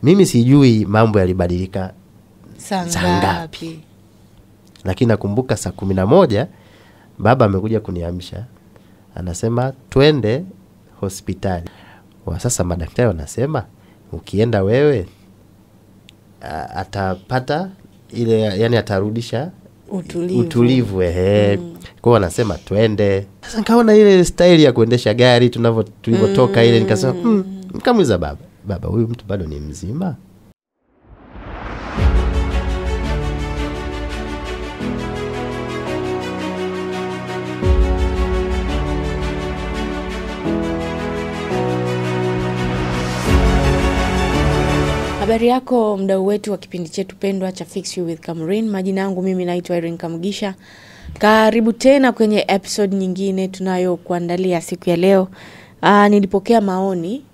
Mimi sijui mambo yalibadilika saa ngapi. Lakini nakumbuka saa 11 baba amekuja kuniamsha. Anasema twende hospitali. Sasa madaktari wanasema ukienda wewe atapata ile, yani atarudisha utulivu. Kwa wanasema twende. Sasa nikaona ile style ya kuendesha gari tulivyotoka ile, nikasema nikamuuliza baba huyu mtu bado ni mzima? Habari yako mdau wetu wa kipindi chetu pendwa cha Fix You with Cameron. Majina yangu mimi naitwa Irene Kamugisha. Karibu tena kwenye episode nyingine tunayokuandalia siku ya leo. Nilipokea maoni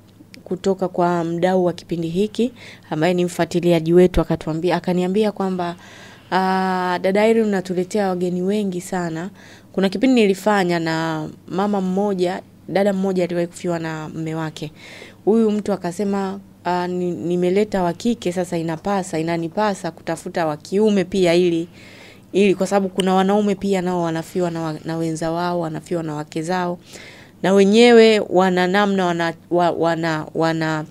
kutoka kwa mdau wa kipindi hiki ambaye ni mfuatiliaji wetu, akaniambia kwamba dada Irene unatuletea wageni wengi sana. Kuna kipindi nilifanya na dada mmoja aliwahi kufiwa na mume wake. Huyu mtu akasema nimeleta wa kike, sasa inanipasa kutafuta wa kiume pia ili kwa sababu kuna wanaume pia nao wanafiwa na wenza wao, wanafiwa na wake zao, na wenyewe wana namna wana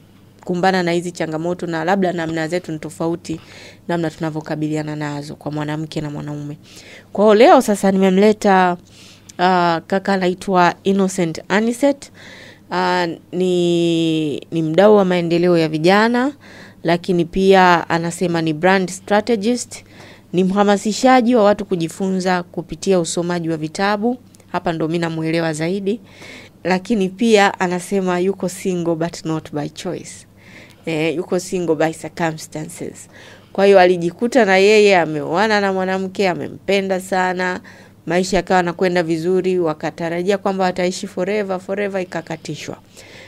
kumbana na hizi changamoto, na labda namna zetu ni tofauti namna tunavyokabiliana nazo kwa mwanamke na mwanaume. Kwa hiyo leo sasa nimemleta kaka anaitwa Innocent Aniset. Ni mdau wa maendeleo ya vijana, lakini pia anasema ni brand strategist, ni mhamasishaji wa watu kujifunza kupitia usomaji wa vitabu. Hapa ndo mimi namuelewa zaidi. Lakini pia anasema yuko single but not by choice. Yuko single by circumstances. Kwa hiyo alijikuta na yeye ameoana na mwanamke, amempenda sana, maisha yakawa yanakwenda vizuri, wakatarajia kwamba ataishi forever ikakatishwa.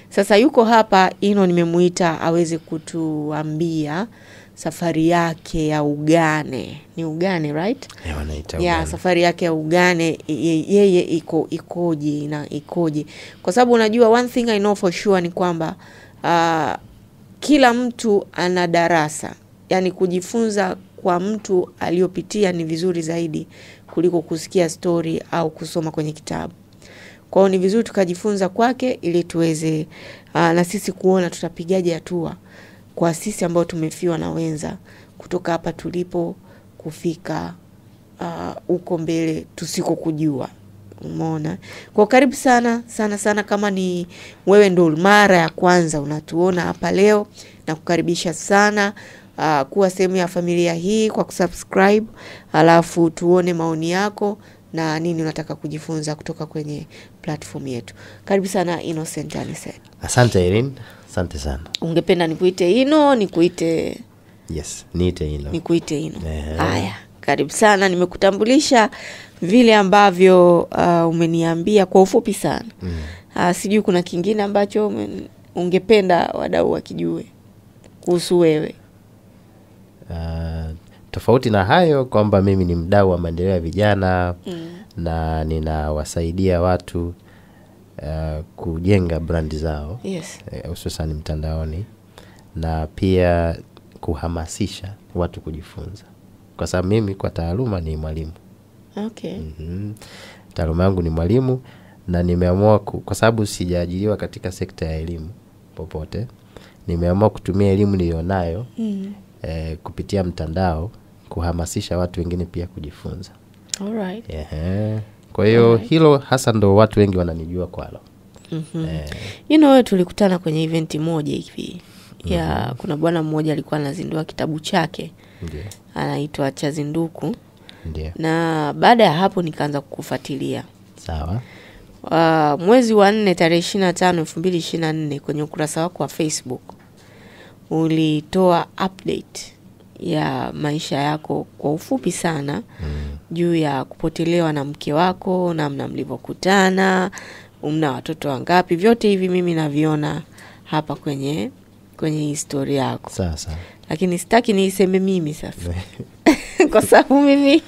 Sasa yuko hapa nimemuita aweze kutuambia safari yake ya ugane. Ni ugane, right? Wanaita ugane. Safari yake ya ugane yeye ikoje. Kwa sababu unajua one thing I know for sure ni kwamba kila mtu ana darasa. Yani kujifunza kwa mtu aliyopitia ni vizuri zaidi kuliko kusikia story au kusoma kwenye kitabu. Kwa hiyo ni vizuri tukajifunza kwake ili tuweze na sisi kuona tutapigaje hatua kwa sisi ambao tumefiwa na wenza, kutoka hapa tulipo kufika uko mbele tusiko kujua. Umeona? Kwa karibu sana kama ni wewe ndo mara ya kwanza unatuona hapa leo, na kukaribisha sana kuwa sehemu ya familia hii kwa kusubscribe, alafu tuone maoni yako na nini unataka kujifunza kutoka kwenye platform yetu. Karibu sana Innocent Aniset. Asante Irene, asante sana. Ungependa nikuite nikuite? Yes, niite Ino. Nikuite Ino. Haya, karibu sana. Nimekutambulisha vile ambavyo umeniambia kwa ufupi sana. Sijui kuna kingine ambacho ungependa wadau wakijue kuhusu wewe. Tofauti na hayo kwamba mimi ni mdau wa maendeleo ya vijana na ninawasaidia watu kujenga brand zao. Yes. Hususan mtandaoni, na pia kuhamasisha watu kujifunza. Kwa sababu mimi kwa taaluma ni mwalimu. Okay. Taaluma yangu ni mwalimu, na nimeamua kwa sababu sijaajiriwa katika sekta ya elimu popote, nimeamua kutumia elimu nilionayo kupitia mtandao kuhamasisha watu wengine pia kujifunza. Alright. Kwa hiyo hilo hasa ndo watu wengi wananijua kwalo. Wewe tulikutana kwenye event moja hivi. Kuna bwana mmoja alikuwa anazindua kitabu chake. Ndiyo. Anaitwa Chazinduku. Ndiyo. Na baada ya hapo nikaanza kukufuatilia. Sawa. Mwezi wa 4 tarehe 25 2024 kwenye ukurasa wako wa Facebook ulitoa update ya maisha yako kwa ufupi sana juu ya kupotelewa na mke wako, namna mlivyokutana, mna watoto wangapi. Vyote hivi mimi naviona hapa kwenye historia yako. Sasa. Lakini sitaki niiseme mimi sasa. Kwa sababu mimi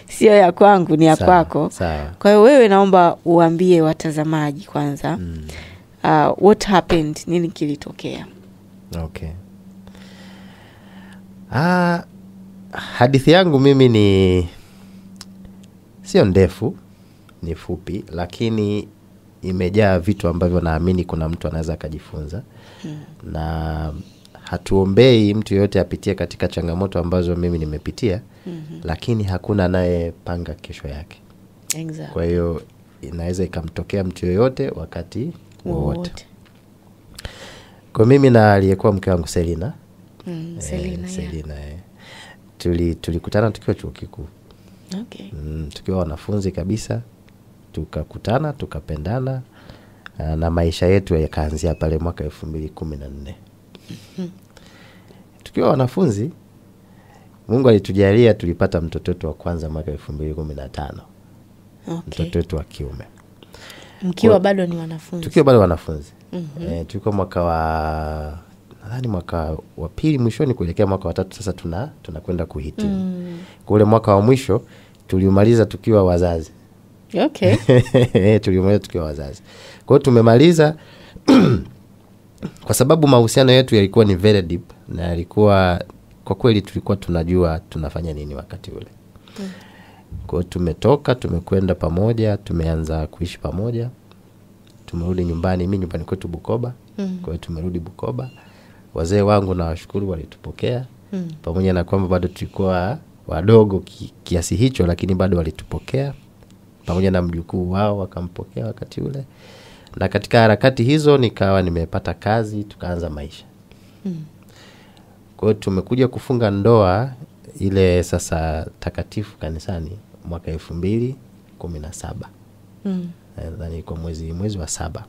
sio ya kwangu, ni ya kwako. Kwa hiyo wewe naomba uambie watazamaji kwanza what happened, nini kilitokea. Okay. Hadithi yangu mimi ni sio ndefu, ni fupi, lakini imejaa vitu ambavyo naamini kuna mtu anaweza akajifunza. Na hatuombei mtu yote apitie katika changamoto ambazo mimi nimepitia, lakini hakuna anayepanga kesho yake. Exactly. Kwa hiyo inaweza ikamtokea mtu yoyote wakati wowote. Kwa mimi na aliyekuwa mke wangu Selina. Selina. Tulikutana tukiwa chuo kikuu. Okay. Tukiwa wanafunzi kabisa, tukakutana, tukapendana, na maisha yetu yakaanzia pale mwaka 2014. Tukiwa wanafunzi, Mungu alitujalia tulipata mtoto wetu wa kwanza mwaka 2015. Okay. Mtoto wetu wa kiume. Mkiwa bado ni wanafunzi? Tukiwa bado wanafunzi. Tulikuwa mwaka wa pili mwishoni kuelekea mwaka wa tatu, sasa tunakwenda kuhitimu. Kule mwaka wa mwisho tulimaliza tukiwa wazazi. Okay. Tulimaliza tukiwa wazazi. Kwa hiyo tumemaliza kwa sababu mahusiano yetu yalikuwa ni very deep, na yalikuwa kwa kweli tulikuwa tunajua tunafanya nini wakati ule. Kwa hiyo tumetoka, tumekwenda pamoja, tumeanza kuishi pamoja. Tumerudi nyumbani, mimi nyumbani kwetu Bukoba. Kwa hiyo tumerudi Bukoba. Wazee wangu na washukuru walitupokea. Pamoja na kwamba bado tulikuwa wadogo kiasi hicho, lakini bado walitupokea. Pamoja na mjukuu wao wakampokea wakati ule. Na katika harakati hizo nikawa nimepata kazi, tukaanza maisha. Kwa hiyo tumekuja kufunga ndoa ile sasa takatifu kanisani mwaka 2017. Nadhani kwa mwezi wa 7.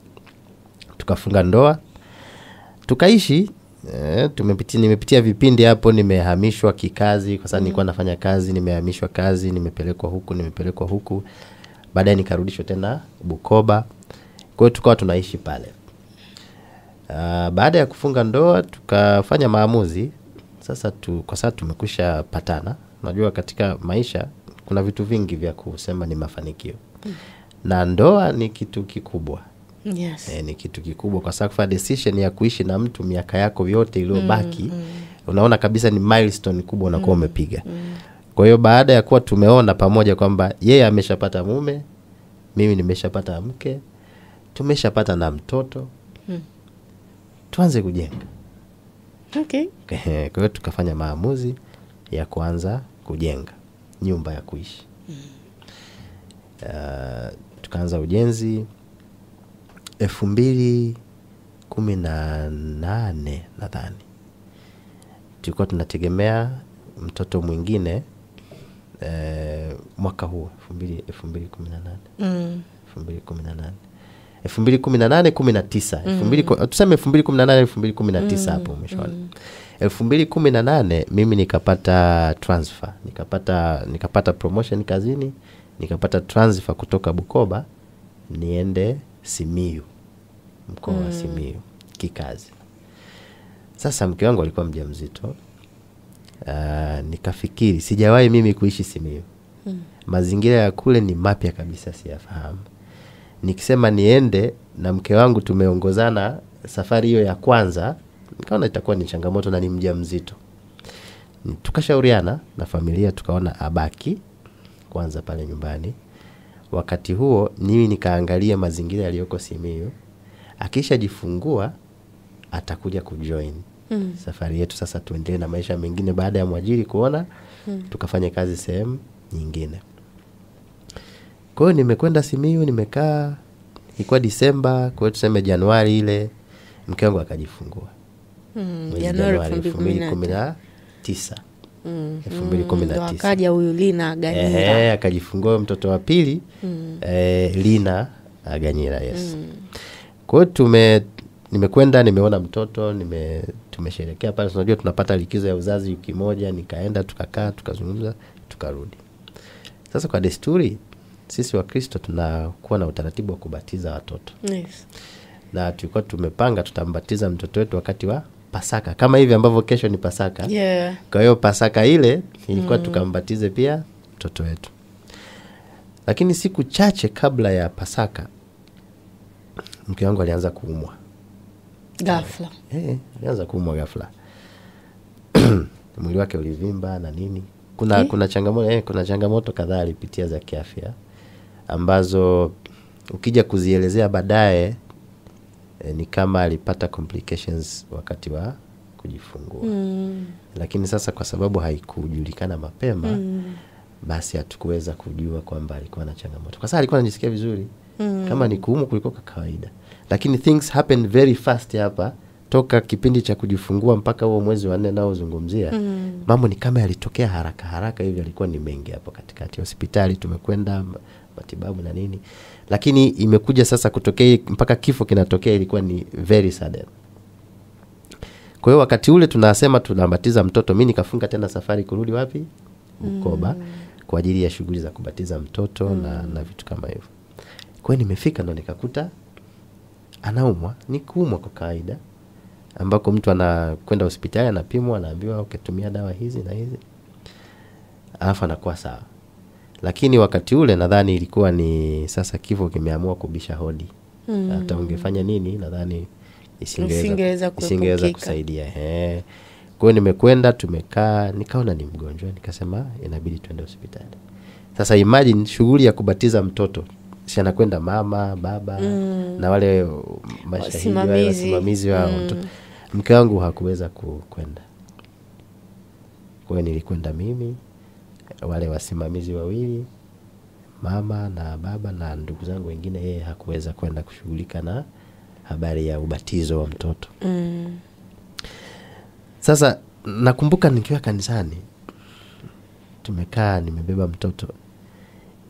Tukafunga ndoa. Tukaishi. Nimepitia vipindi hapo, nimehamishwa kikazi kwa sababu nilikuwa nafanya kazi, nimehamishwa kazi, nimepelekwa huku. Baadaye nikarudishwa tena Bukoba. Kwa hiyo tukawa tunaishi pale. Baada ya kufunga ndoa tukafanya maamuzi. Sasa kwa sababu tumekwisha patana. Unajua katika maisha kuna vitu vingi vya kusema ni mafanikio. Na ndoa ni kitu kikubwa. Yes. Ni kitu kikubwa kwa sababu for decision ya kuishi na mtu miaka yako yote iliyobaki, unaona kabisa ni milestone kubwa unakuwa umepiga. Kwa hiyo baada ya kuwa tumeona pamoja kwamba yeye ameshapata mume, mimi nimeshapata mke, tumeshapata na mtoto, tuanze kujenga. Okay. Kwa hiyo tukafanya maamuzi ya kuanza kujenga nyumba ya kuishi. Tukaanza ujenzi 2018 nadhani. Tulikuwa tunategemea mtoto mwingine mwaka huu 2018. 2018 tuseme 2018 hapo mwishoni. 2018 mimi nikapata transfer, nikapata promotion kazini, nikapata transfer kutoka Bukoba niende Simiyu, mkoa wa Simiyu kikazi. Sasa mke wangu alikuwa mjamzito. Nikafikiri sijawahi mimi kuishi Simiyu. Mazingira ya kule ni mapya kabisa, siyafahamu. Nikisema niende na mke wangu tumeongozana safari hiyo ya kwanza, nikaona itakuwa ni changamoto na ni mjamzito. Tukashauriana na familia, tukaona abaki kwanza pale nyumbani. Wakati huo mimi nikaangalia mazingira yaliyoko Simiyu. Akishajifungua atakuja kujoin safari yetu, sasa tuendelee na maisha mengine baada ya mwajiri kuona tukafanya kazi sehemu nyingine. Kwa hiyo nimekwenda Simiyu, nimekaa, ilikuwa Disemba, kwa hiyo tuseme Januari ile mke wangu akajifungua. Januari 2019. 2019. Akaja huyu Lina Aganyira. Akajifungua mtoto wa pili. Lina Aganyira, yes. Kwa hiyo nimekwenda, nimeona mtoto, tumesherehekea pale. Unajua tunapata likizo ya uzazi wiki moja, nikaenda, tukakaa, tukazungumza, tukarudi. Sasa kwa desturi sisi wa Kristo tunakuwa na utaratibu wa kubatiza watoto. Yes. Na tulikuwa tumepanga tutambatiza mtoto wetu wakati wa Pasaka, kama hivi ambavyo kesho ni Pasaka. Yeah. Kwa hiyo Pasaka ile ilikuwa tukambatize pia mtoto wetu. Lakini siku chache kabla ya Pasaka mke wangu alianza kuumwa. Ghafla. Alianza kuumwa ghafla. mwili wake ulivimba na nini. Kuna changamoto kadhaa alipitia za kiafya ambazo ukija kuzielezea baadaye ni kama alipata complications wakati wa kujifungua. Lakini sasa kwa sababu haikujulikana mapema, basi hatukuweza kujua kwamba alikuwa na changamoto. Kwa sababu alikuwa anajisikia vizuri. Kama ni kuumwa kulikuwa kawaida. Lakini things happen very fast hapa, toka kipindi cha kujifungua mpaka huo mwezi wa 4 nao zungumzia. Mambo ni kama yalitokea haraka hivi, alikuwa ni mengi hapo katikati. Hospitali tumekwenda, matibabu na nini. Lakini imekuja sasa kutokea mpaka kifo kinatokea, ilikuwa ni very sudden. Kwa hiyo wakati ule tunasema tunabatiza mtoto, mimi nikafunga tena safari kurudi wapi? Bukoba, kwa ajili ya shughuli za kubatiza mtoto na vitu kama hivyo. Kwa hiyo nimefika ndo nikakuta anaumwa. Ni kuumwa kwa kawaida, ambako mtu anakwenda hospitali, anapimwa, anaambiwa ukitumia dawa hizi na hizi, alafu anakuwa sawa. Lakini wakati ule nadhani ilikuwa ni sasa kifo kimeamua kubisha hodi. Hata ungefanya nini nadhani isingeweza kusaidia. Kwa hiyo nimekwenda, tumekaa, nikaona ni mgonjwa, nikasema inabidi tuende hospitali. Sasa imagine shughuli ya kubatiza mtoto, si anakwenda mama, baba na wale mashahidi wasimamizi wao. Mke wangu hakuweza kwenda. Kwa hiyo nilikwenda mimi, wale wasimamizi wawili, mama na baba na ndugu zangu wengine. Yeye hakuweza kwenda kushughulika na habari ya ubatizo wa mtoto. Sasa nakumbuka nikiwa kanisani, tumekaa, nimebeba mtoto,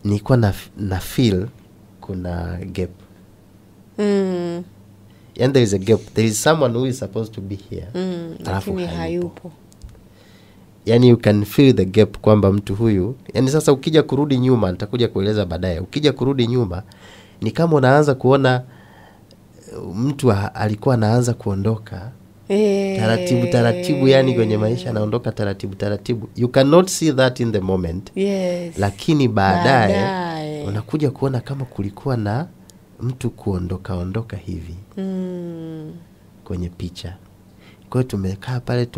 nilikuwa na feel kuna gap. And there is a gap. There is someone who is supposed to be here, lakini hayupo. Yani you can feel the gap kwamba mtu huyu, yani sasa ukija kurudi nyuma, nitakuja kueleza baadaye, ukija kurudi nyuma ni kama unaanza kuona mtu alikuwa anaanza kuondoka taratibu, yani kwenye maisha anaondoka taratibu. You cannot see that in the moment. Lakini baadaye unakuja kuona kama kulikuwa na mtu kuondoka hivi kwenye picha. Kwa hiyo tumekaa pale,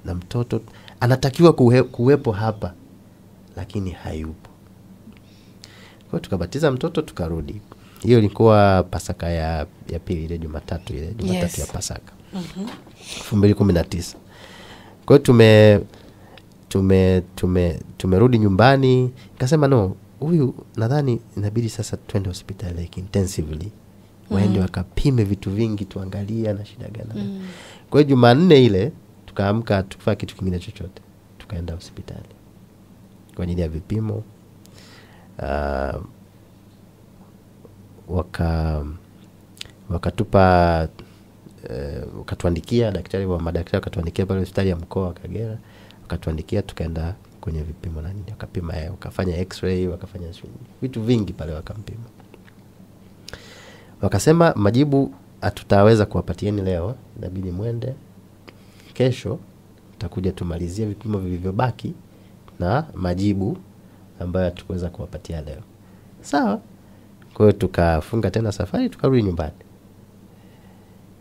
na mtoto anatakiwa kuwepo hapa, lakini hayupo. Kwa hiyo tukabatiza mtoto, tukarudi. Hiyo ilikuwa Pasaka ya pili, ile Jumatatu ya Pasaka 2019. Kwa hiyo tumerudi nyumbani, nikasema no, huyu nadhani inabidi sasa twende hospitali like intensively. Waende wakapime vitu vingi, tuangalia na shida gani. Kwa hiyo Jumanne ile tukaamka, tukufanya kitu kingine chochote, tukaenda hospitali kwa ajili ya vipimo. Wakatupa wakatuandikia madaktari wakatuandikia pale hospitali ya mkoa wa Kagera, wakatuandikia, tukaenda kwenye vipimo na nini, wakapima, wakafanya x-ray, wakafanya vitu vingi pale, wakampima. Wakasema majibu hatutaweza kuwapatieni leo, inabidi mwende kesho, tutakuja tumalizie vipimo vilivyobaki na majibu ambayo hatukuweza kuwapatia leo. Sawa. Kwa hiyo tukafunga tena safari, tukarudi nyumbani.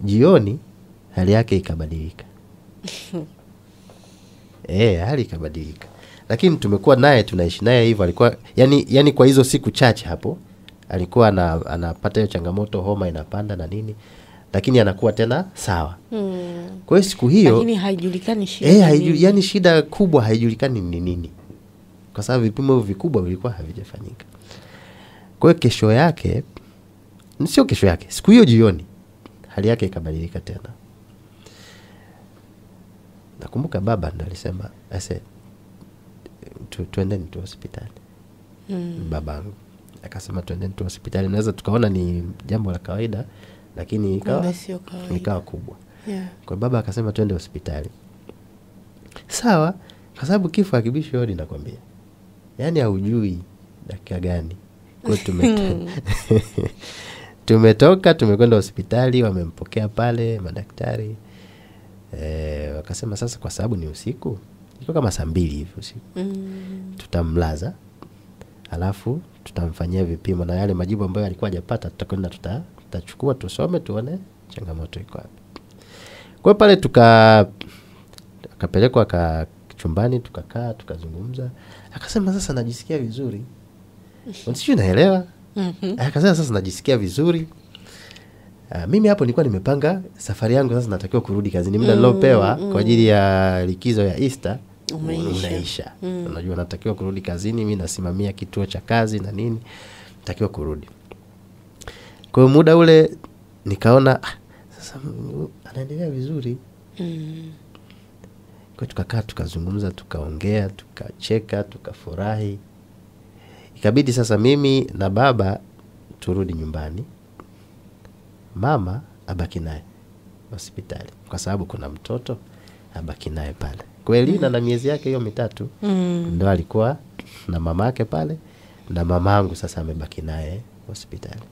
Jioni hali yake ikabadilika. Hali ikabadilika. Lakini tumekuwa naye, tunaishi naye hivyo. Alikuwa yani kwa hizo siku chache hapo alikuwa anapata hiyo changamoto, homa inapanda na nini, lakini anakuwa tena sawa. Kwa hiyo siku hiyo lakini haijulikani shida. Yani shida kubwa haijulikani ni nini, kwa sababu vipimo vikubwa vilikuwa havijafanyika. Kwa hiyo siku hiyo jioni hali yake ikabadilika tena. Nakumbuka baba ndo alisema, tuendeni tu hospitali. Babangu akasema tuendeni tu hospitali, naweza tukaona ni jambo la kawaida, lakini ikawa kubwa. Kwa baba akasema tuende hospitali. Sawa, kwa sababu kifo hakibishi hodi, nakwambia. Yani haujui dakika gani. Kwa tumetoka, tumekwenda hospitali, wamempokea pale madaktari. Wakasema sasa kwa sababu ni usiku, ilikuwa kama saa 2 hivi usiku, tutamlaza, alafu tutamfanyia vipimo, na yale majibu ambayo alikuwa hajapata tutakwenda tutachukua, tusome, tuone changamoto iko wapi. Kwa pale akapelekwa chumbani, tukakaa tukazungumza. Akasema sasa najisikia vizuri. Sijui naelewa. Akasema sasa najisikia vizuri. Mimi hapo nilikuwa nimepanga safari yangu, sasa natakiwa kurudi kazini. Muda nilopewa kwa ajili ya likizo ya Easter unaisha. Unajua natakiwa kurudi kazini, mimi nasimamia kituo cha kazi na nini, natakiwa kurudi. Kwa hiyo muda ule nikaona sasa anaendelea vizuri. Kwa tukakaa tukazungumza, tukaongea, tukacheka, tukafurahi. Ikabidi sasa mimi na baba turudi nyumbani. Mama abaki naye hospitali kwa sababu kuna mtoto, abaki naye pale. Kweli na miezi yake hiyo 3 ndio alikuwa na mama yake pale, na mamangu sasa amebaki naye hospitali.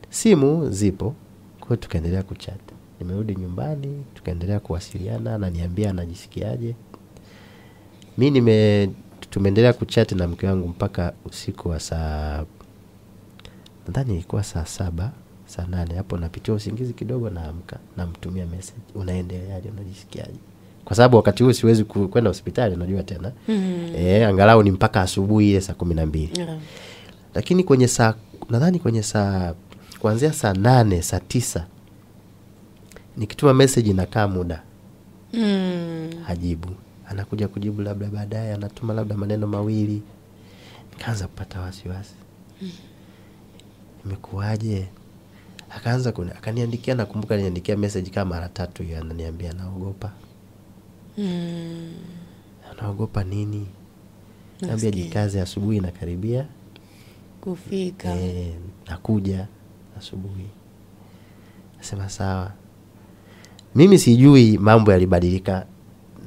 Simu zipo, kwa tukaendelea kuchat. Nimerudi nyumbani, tukaendelea kuwasiliana, ananiambia anajisikiaje. Mimi tumeendelea kuchat na mke wangu mpaka usiku wa nadhani ilikuwa saa 7, saa 8 hapo napitia usingizi kidogo, naamka, namtumia message, unaendeleaje, unajisikiaje? Kwa sababu wakati huo siwezi kwenda hospitali, unajua tena. Angalau ni mpaka asubuhi ile saa 12. Lakini kwenye nadhani kwenye kuanzia saa 8, saa 9 nikituma message inakaa muda. Hajibu. Anakuja kujibu labda baadaye, anatuma labda maneno mawili. Nikaanza kupata wasiwasi. Imekuaje? Akaanza akaniandikia, nakumbuka niandikia message kama mara 3 hiyo, ananiambia naogopa. Anaogopa nini? Naambia jikaze, asubuhi inakaribia kufika. Nakuja asubuhi. Nasema sawa. Mimi sijui mambo yalibadilika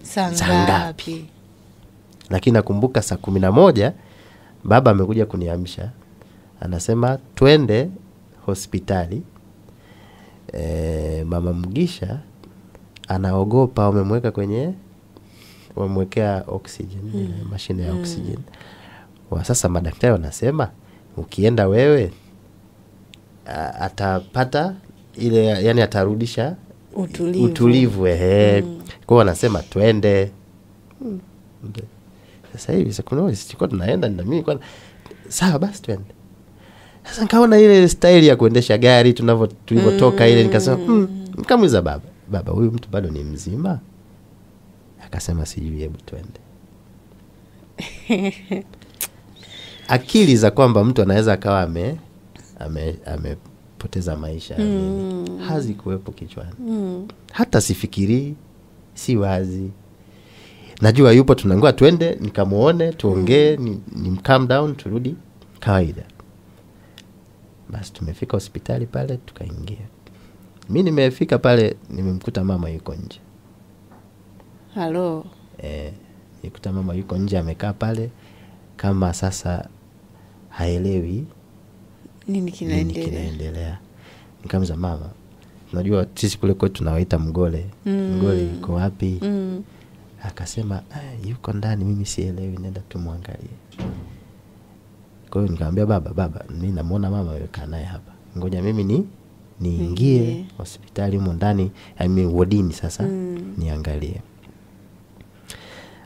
saa ngapi. Lakini nakumbuka saa 11 baba amekuja kuniamsha. Anasema twende hospitali. Mama Mugisha anaogopa, wamemwekea oxygen, mashine ya oxygen. Sasa madaktari wanasema ukienda wewe atapata ile, yani atarudisha utulivu. Kwa wanasema twende. Sasa hivi sikuwa tunaenda, na mimi kwa sawa basi twende. Sasa nikaona ile style ya kuendesha gari tulivyotoka ile, nikasema nikamuuliza baba huyu mtu bado ni mzima? Akasema sijui, hebu twende. Akili za kwamba mtu anaweza akawa amepoteza maisha hazikuwepo kichwani. Hata sifikiri, si wazi. Najua yupo, tunangoa twende nikamuone, tuongee, ni calm down, turudi kawaida. Basi tumefika hospitali pale, tukaingia. Mimi nimefika pale, nimemkuta mama yuko nje. Halo. Nikuta mama yuko nje amekaa pale kama sasa haelewi nini kinaendelea. Nikamza mama, unajua sisi kule kwetu tunawaita mgole. Mgole yuko wapi? Akasema yuko ndani, mimi sielewi, nenda tumwangalie. Kwa hiyo nikamwambia baba mimi namuona mama yuko naye hapa. Ngoja mimi niingie hospitali huko ndani, wodini sasa niangalie.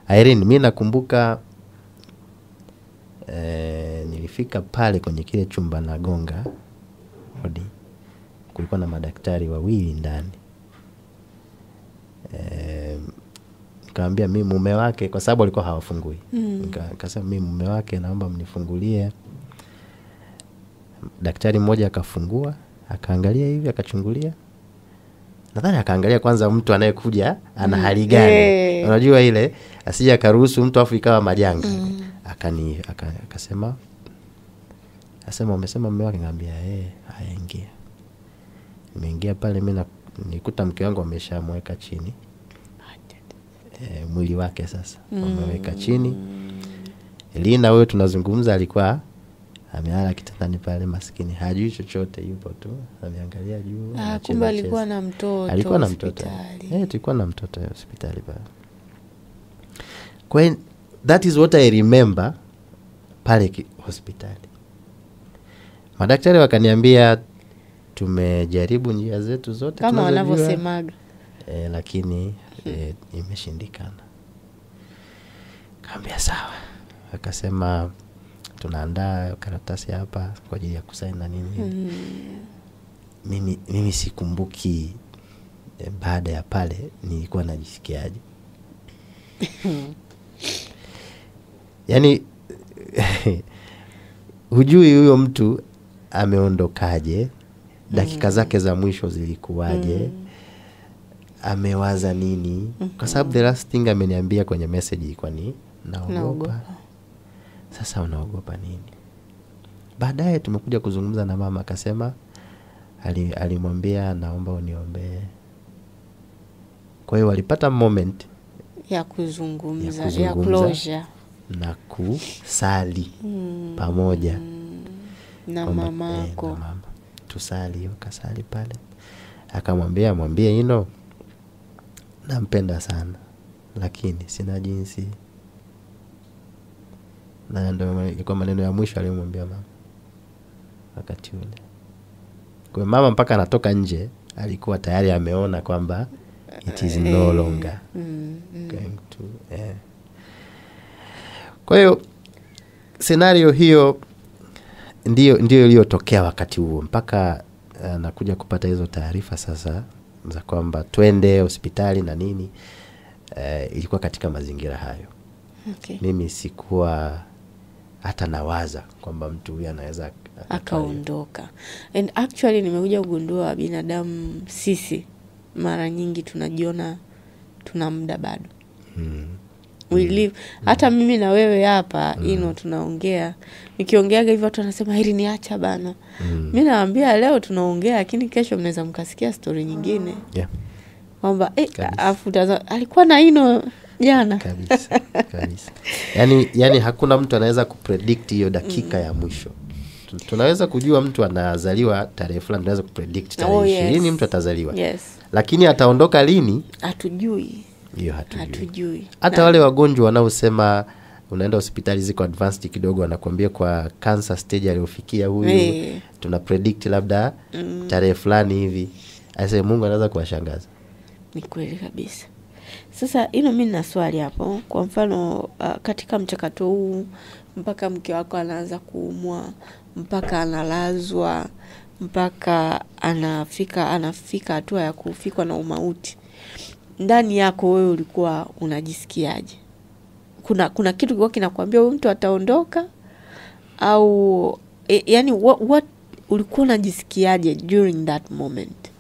Irene, mimi nakumbuka nilifika pale kwenye kile chumba na gonga hodi. Kulikuwa na madaktari 2 ndani. Nikamwambia mimi mume wake, kwa sababu alikuwa hawafungui. Nikasema mimi mume wake naomba mnifungulie. Daktari mmoja akafungua, akaangalia hivi, akachungulia. Nadhani akaangalia kwanza mtu anayekuja ana hali gani. Unajua ile asije akaruhusu mtu afu ikawa majanga. Akasema umesema mume wake? Ngambia haya ingia. Nimeingia pale, mimi nikuta mke wangu ameshamweka chini. Mwili wake sasa ameweka chini. Elina, wewe tunazungumza, alikuwa amelala kitandani pale, maskini hajui chochote, yupo tu ameangalia juu. Kumbe alikuwa na mtoto. Alikuwa na mtoto. Tulikuwa na mtoto hospitali pale. Kwa that is what I remember pale hospitali. Madaktari wakaniambia tumejaribu njia zetu zote kama wanavyosemaga, lakini imeshindikana. Kaambia sawa. Akasema tunaandaa karatasi hapa kwa ajili ya kusaini na nini. Mimi sikumbuki baada ya pale nilikuwa najisikiaje. Yaani hujui huyo mtu ameondokaje, dakika zake za mwisho zilikuwaje, amewaza nini. Kwa sababu the last thing ameniambia kwenye message ilikuwa ni naogopa. Sasa unaogopa nini? Baadaye tumekuja kuzungumza na mama, akasema alimwambia naomba uniombee. Kwa hiyo walipata moment ya kuzungumza, ya closure na kusali pamoja na mamako. Na mama. Tusali, wakasali pale. Akamwambia mwambie nampenda sana lakini sina jinsi. Na ndio ilikuwa maneno ya mwisho aliyomwambia mama wakati ule. Kwa mama mpaka anatoka nje alikuwa tayari ameona kwamba it is no longer going to Kwa hiyo scenario hiyo ndio iliyotokea wakati huo, mpaka nakuja kupata hizo taarifa sasa za kwamba twende hospitali na nini. Ilikuwa katika mazingira hayo. Okay. Mimi sikuwa hata nawaza kwamba mtu huyu anaweza akaondoka. And actually nimekuja kugundua binadamu sisi mara nyingi tunajiona tuna muda bado. We live. Hata mimi na wewe hapa tunaongea. Nikiongeaga hivyo watu wanasema hili niacha bana. Mimi naambia leo tunaongea lakini kesho mnaweza mkasikia story nyingine. Yeah. Kwamba alikuwa na jana. Kabisa. Yaani hakuna mtu anaweza kupredict hiyo dakika ya mwisho. Tunaweza kujua mtu anazaliwa tarehe fulani, tunaweza kupredict tarehe 20 mtu atazaliwa. Yes. Lakini ataondoka lini? Hatujui. Hiyo hatujui. Hata wale wagonjwa wanaosema unaenda hospitali ziko advanced kidogo, wanakuambia kwa cancer stage aliyofikia huyu, tuna predict labda tarehe fulani hivi. Aise, Mungu anaweza kuwashangaza. Ni kweli kabisa. Sasa mimi nina swali hapo. Kwa mfano katika mchakato huu mpaka mke wako anaanza kuumwa, mpaka analazwa, mpaka anafika hatua ya kufikwa na umauti, ndani yako wewe ulikuwa unajisikiaje? Kuna kitu kilikuwa kinakwambia huyu mtu ataondoka, au yani what ulikuwa unajisikiaje during that moment?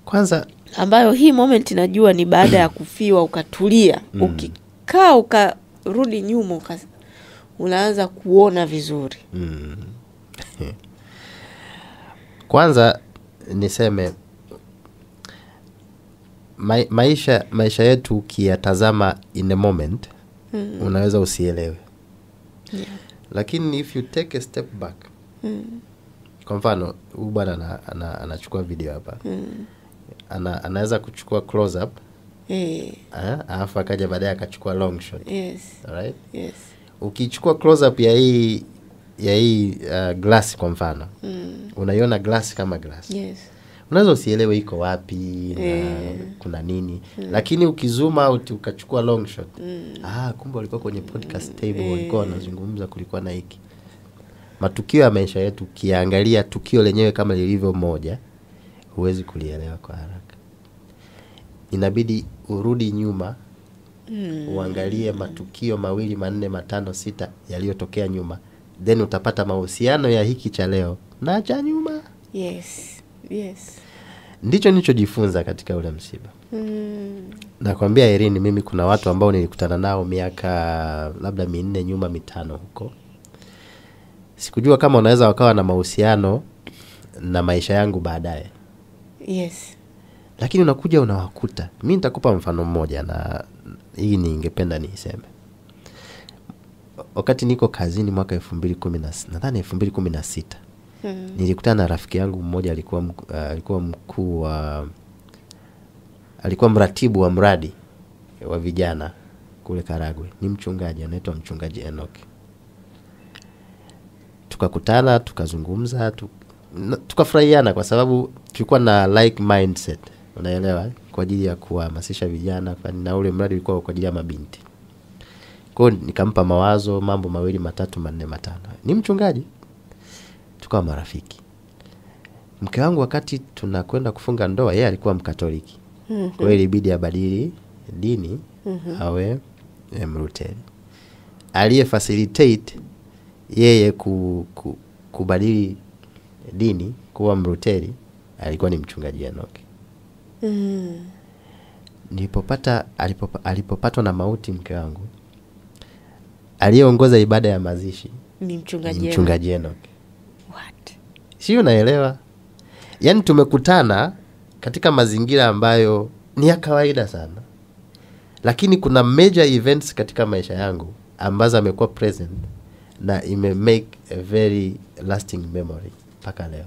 Kwanza ambayo hii moment najua ni baada ya kufiwa ukatulia, ukikaa ukarudi nyuma unaanza kuona vizuri. Kwanza niseme maisha yetu ukiyatazama in a moment unaweza usielewe. Yeah. Lakini if you take a step back, kwa mfano huyu bwana anachukua video hapa, anaweza kuchukua close up, alafu akaja baadaye akachukua long shot. Yes. Alright? Yes. Ukichukua close up ya hii glass kwa mfano, unaiona glass kama glass. Yes. Unaweza usielewe iko wapi na kuna nini. Lakini ukizoom out ukachukua long shot, kumbe walikuwa kwenye podcast table, walikuwa wanazungumza, kulikuwa na hiki. Matukio ya maisha yetu kiangalia tukio lenyewe kama lilivyo moja, huwezi kulielewa kwa haraka. Inabidi urudi nyuma, uangalie matukio 2, 4, 5, 6 yaliyotokea nyuma, then utapata mahusiano ya hiki cha leo na cha nyuma. Yes. Yes. Ndicho nilichojifunza katika ule msiba. Nakwambia Irene, mimi kuna watu ambao nilikutana nao miaka labda 4 nyuma, 5 huko. Sikujua kama unaweza wakawa na mahusiano na maisha yangu baadaye. Yes. Lakini unakuja unawakuta. Mimi nitakupa mfano mmoja na hii ningependa niiseme. Wakati niko kazini mwaka 2016, nadhani 2016. Nilikutana na rafiki yangu mmoja, alikuwa mkuu wa alikuwa mratibu wa mradi wa vijana kule Karagwe. Ni mchungaji, anaitwa mchungaji Enoch. Tukakutana, tukazungumza, tukafurahiana kwa sababu tulikuwa na like mindset. Unaelewa? kwa ajili ya kuhamasisha vijana, na ule mradi ulikuwa kwa ajili ya mabinti. Kwa hiyo nikampa mawazo, mambo 2, 3, 4, 5. Ni mchungaji. Tukawa marafiki. Mke wangu wakati tunakwenda kufunga ndoa, yeye alikuwa Mkatoliki. Kwa hiyo ilibidi abadili dini, awe Mlutheri. Aliye facilitate yeye kubadili dini kuwa Mlutheri alikuwa ni mchungaji Enoch. Alipopatwa na mauti mke wangu, aliyeongoza ibada ya mazishi ni mchungaji Enoch. What? Sio, unaelewa? Yaani tumekutana katika mazingira ambayo ni ya kawaida sana. Lakini kuna major events katika maisha yangu ambazo amekuwa present na ime make a very lasting memory mpaka leo.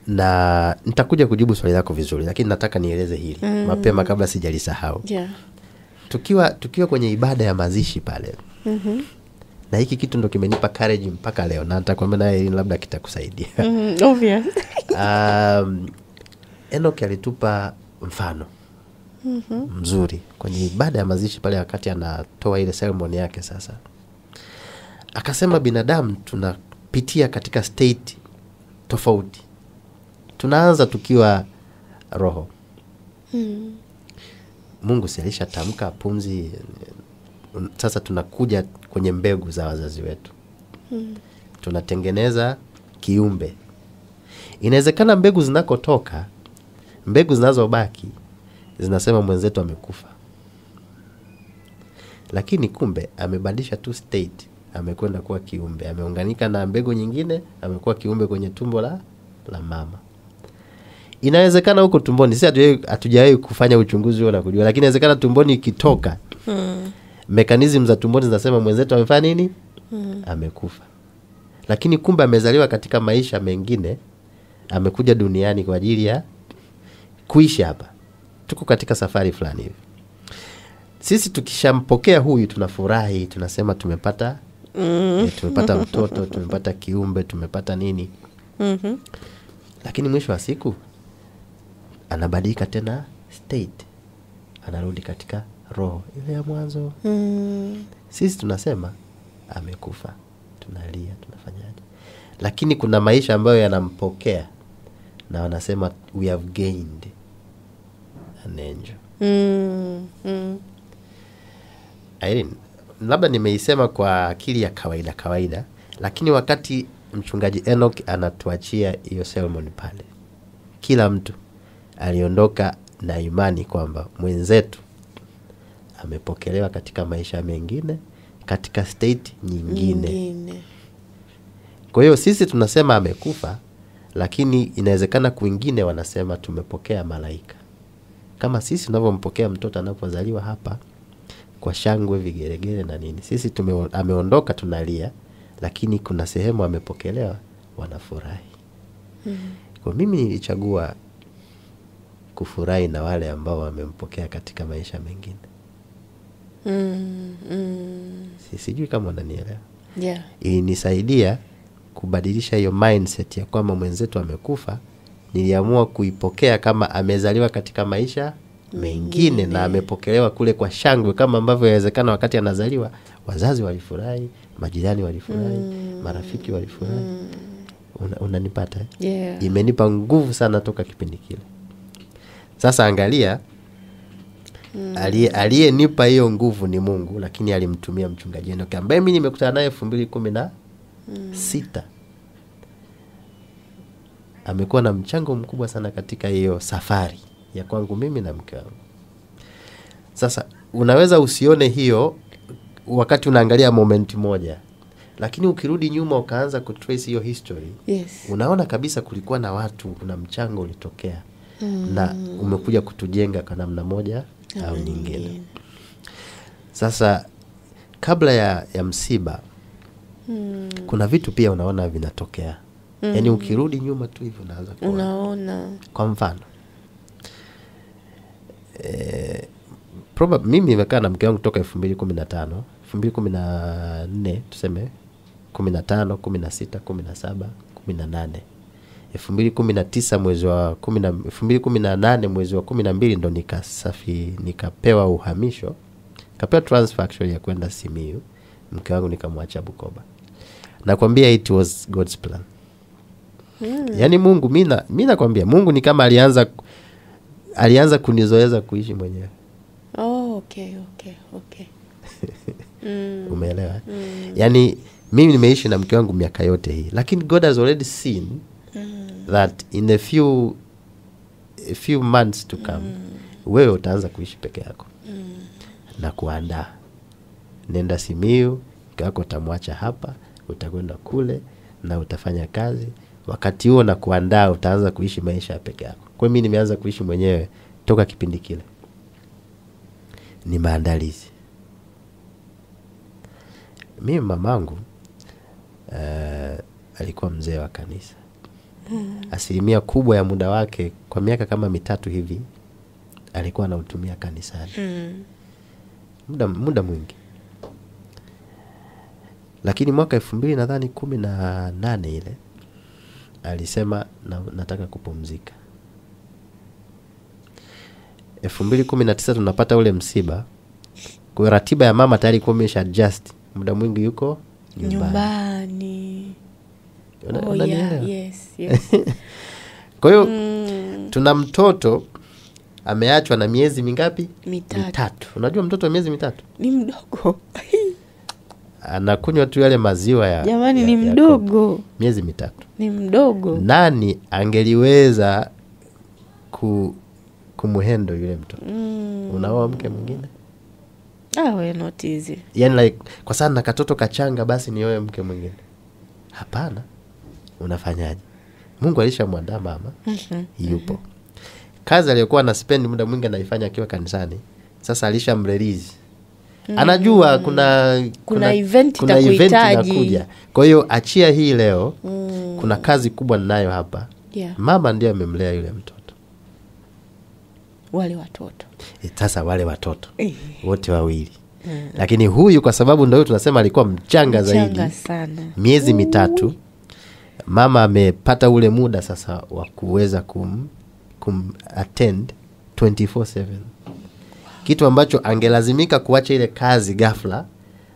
Na nitakuja kujibu swali lako vizuri, lakini nataka nieleze hili mapema kabla sijalisahau. Yeah. Tukiwa kwenye ibada ya mazishi pale. Na hiki kitu ndo kimenipa courage mpaka leo, na nitakwambia naye labda kitakusaidia. Obvious. Enoch alitupa mfano mzuri kwenye ibada ya mazishi pale wakati anatoa ile ceremony yake. Sasa akasema binadamu tunapitia katika state tofauti. Tunaanza tukiwa roho. Mungu si alishatamka pumzi. Sasa tunakuja kwenye mbegu za wazazi wetu. Tunatengeneza kiumbe. Inawezekana mbegu zinakotoka, mbegu zinazobaki zinasema mwenzetu amekufa. Lakini kumbe amebadilisha tu state, amekwenda kuwa kiumbe, ameunganika na mbegu nyingine, amekuwa kiumbe kwenye tumbo la mama. Inawezekana huko tumboni, sisi hatujawahi kufanya uchunguzi huo na kujua, lakini inawezekana tumboni ikitoka, mechanism za tumboni zinasema mwenzetu amefanya nini? Amekufa. Lakini kumbe amezaliwa katika maisha mengine, amekuja duniani kwa ajili ya kuishi hapa. Tuko katika safari fulani hivi. Sisi tukishampokea huyu tunafurahi, tunasema tumepata mtoto, tumepata kiumbe, tumepata nini. Lakini mwisho wa siku anabadilika tena state, anarudi katika roho ile ya mwanzo. Sisi tunasema amekufa, tunalia, tunafanyaje. Lakini kuna maisha ambayo yanampokea na wanasema we have gained an angel. Irene, labda nimeisema kwa akili ya kawaida, lakini wakati mchungaji Enoch anatuachia hiyo ceremony pale, kila mtu aliondoka na imani kwamba mwenzetu amepokelewa katika maisha mengine, katika state nyingine. Kwa hiyo sisi tunasema amekufa, lakini inawezekana kwingine wanasema tumepokea malaika. Kama sisi tunavyompokea mtoto anapozaliwa hapa kwa shangwe, vigeregere na nini. Sisi ameondoka tunalia, lakini kuna sehemu amepokelewa wanafurahi. Kwa mimi nilichagua kufurahi na wale ambao wamempokea katika maisha mengine. Sijui kama unanielewa. Yeah. Ilinisaidia kubadilisha hiyo mindset ya kwamba mwenzetu amekufa. Niliamua kuipokea kama amezaliwa katika maisha mengine na amepokelewa kule kwa shangwe, kama ambavyo inawezekana wakati anazaliwa wazazi walifurahi, majirani walifurahi, marafiki walifurahi. Unanipata? Yeah. Imenipa nguvu sana toka kipindi kile. Sasa angalia, aliyenipa hiyo nguvu ni Mungu, lakini alimtumia mchungaji Enoch ambaye mimi nimekutana naye 2016. Amekuwa na mchango mkubwa sana katika hiyo safari ya kwangu mimi na mke wangu. Sasa unaweza usione hiyo wakati unaangalia moment moja, lakini ukirudi nyuma ukaanza kutrace hiyo history, unaona kabisa kulikuwa na watu, kuna mchango ulitokea na umekuja kutujenga kwa namna moja au nyingine. Sasa kabla ya msiba kuna vitu pia unaona vinatokea. Yaani ukirudi nyuma tu hivyo unaona. Kwa mfano mimi nimekaa na mke wangu toka 2015, 2014 tuseme, 15, 16, 17, 18. 2019 mwezi wa 2018 mwezi wa 12 ndo nikapewa uhamisho, nikapewa transfer actually ya kwenda Simiyu. Mke wangu nikamwacha Bukoba. Nakwambia it was God's plan. Yani Mungu, mimi nakwambia Mungu ni kama alianza kunizoeza kuishi mwenyewe. Okay. Umeelewa? Yani mimi nimeishi na mke wangu miaka yote hii, lakini God has already seen that in a few months to come wewe utaanza kuishi peke yako. Na kuandaa, nenda Simiyu, mke wako utamwacha hapa, utakwenda kule na utafanya kazi. Wakati huo na kuandaa utaanza kuishi maisha ya peke yako. Kwa mimi nimeanza kuishi mwenyewe toka kipindi kile. Ni maandalizi. Mimi mamangu alikuwa mzee wa kanisa. Asilimia kubwa ya muda wake kwa miaka kama 3 hivi alikuwa anautumia kanisani. Muda mwingi. Lakini mwaka 2018 ile alisema nataka kupumzika. 2019 tunapata ule msiba. Kwa ratiba ya mama tayari kwa imesha adjust. Muda mwingi yuko nyumbani. Yes. Kwa hiyo tuna mtoto ameachwa na miezi mingapi? 3. Unajua mtoto wa miezi 3 ni mdogo. Anakunywa tu yale maziwa ya jamani, ni mdogo. Miezi 3 ni mdogo. Nani angeliweza kumuhendo yule mtoto? Unaoa mke mwingine? We not easy. Yani like kwa sana na katoto kachanga basi ni wewe mke mwingine? Hapana. Unafanyaje? Mungu alishamwandaa mama. Yupo. Kazi aliyokuwa na spend muda mwingi anaifanya akiwa kanisani, sasa alishamrelease. Anajua kuna event inakuja. Kwa hiyo achia hii leo. Kuna kazi kubwa ninayo hapa. Mama ndiye amemlea yule mtoto. Wale watoto. Sasa wale watoto wote wawili. Lakini huyu kwa sababu ndio tunasema alikuwa mchanga zaidi sana. Miezi 3. Mama amepata ule muda sasa wa kuweza attend 24/7. Kitu ambacho angelazimika kuacha ile kazi ghafla,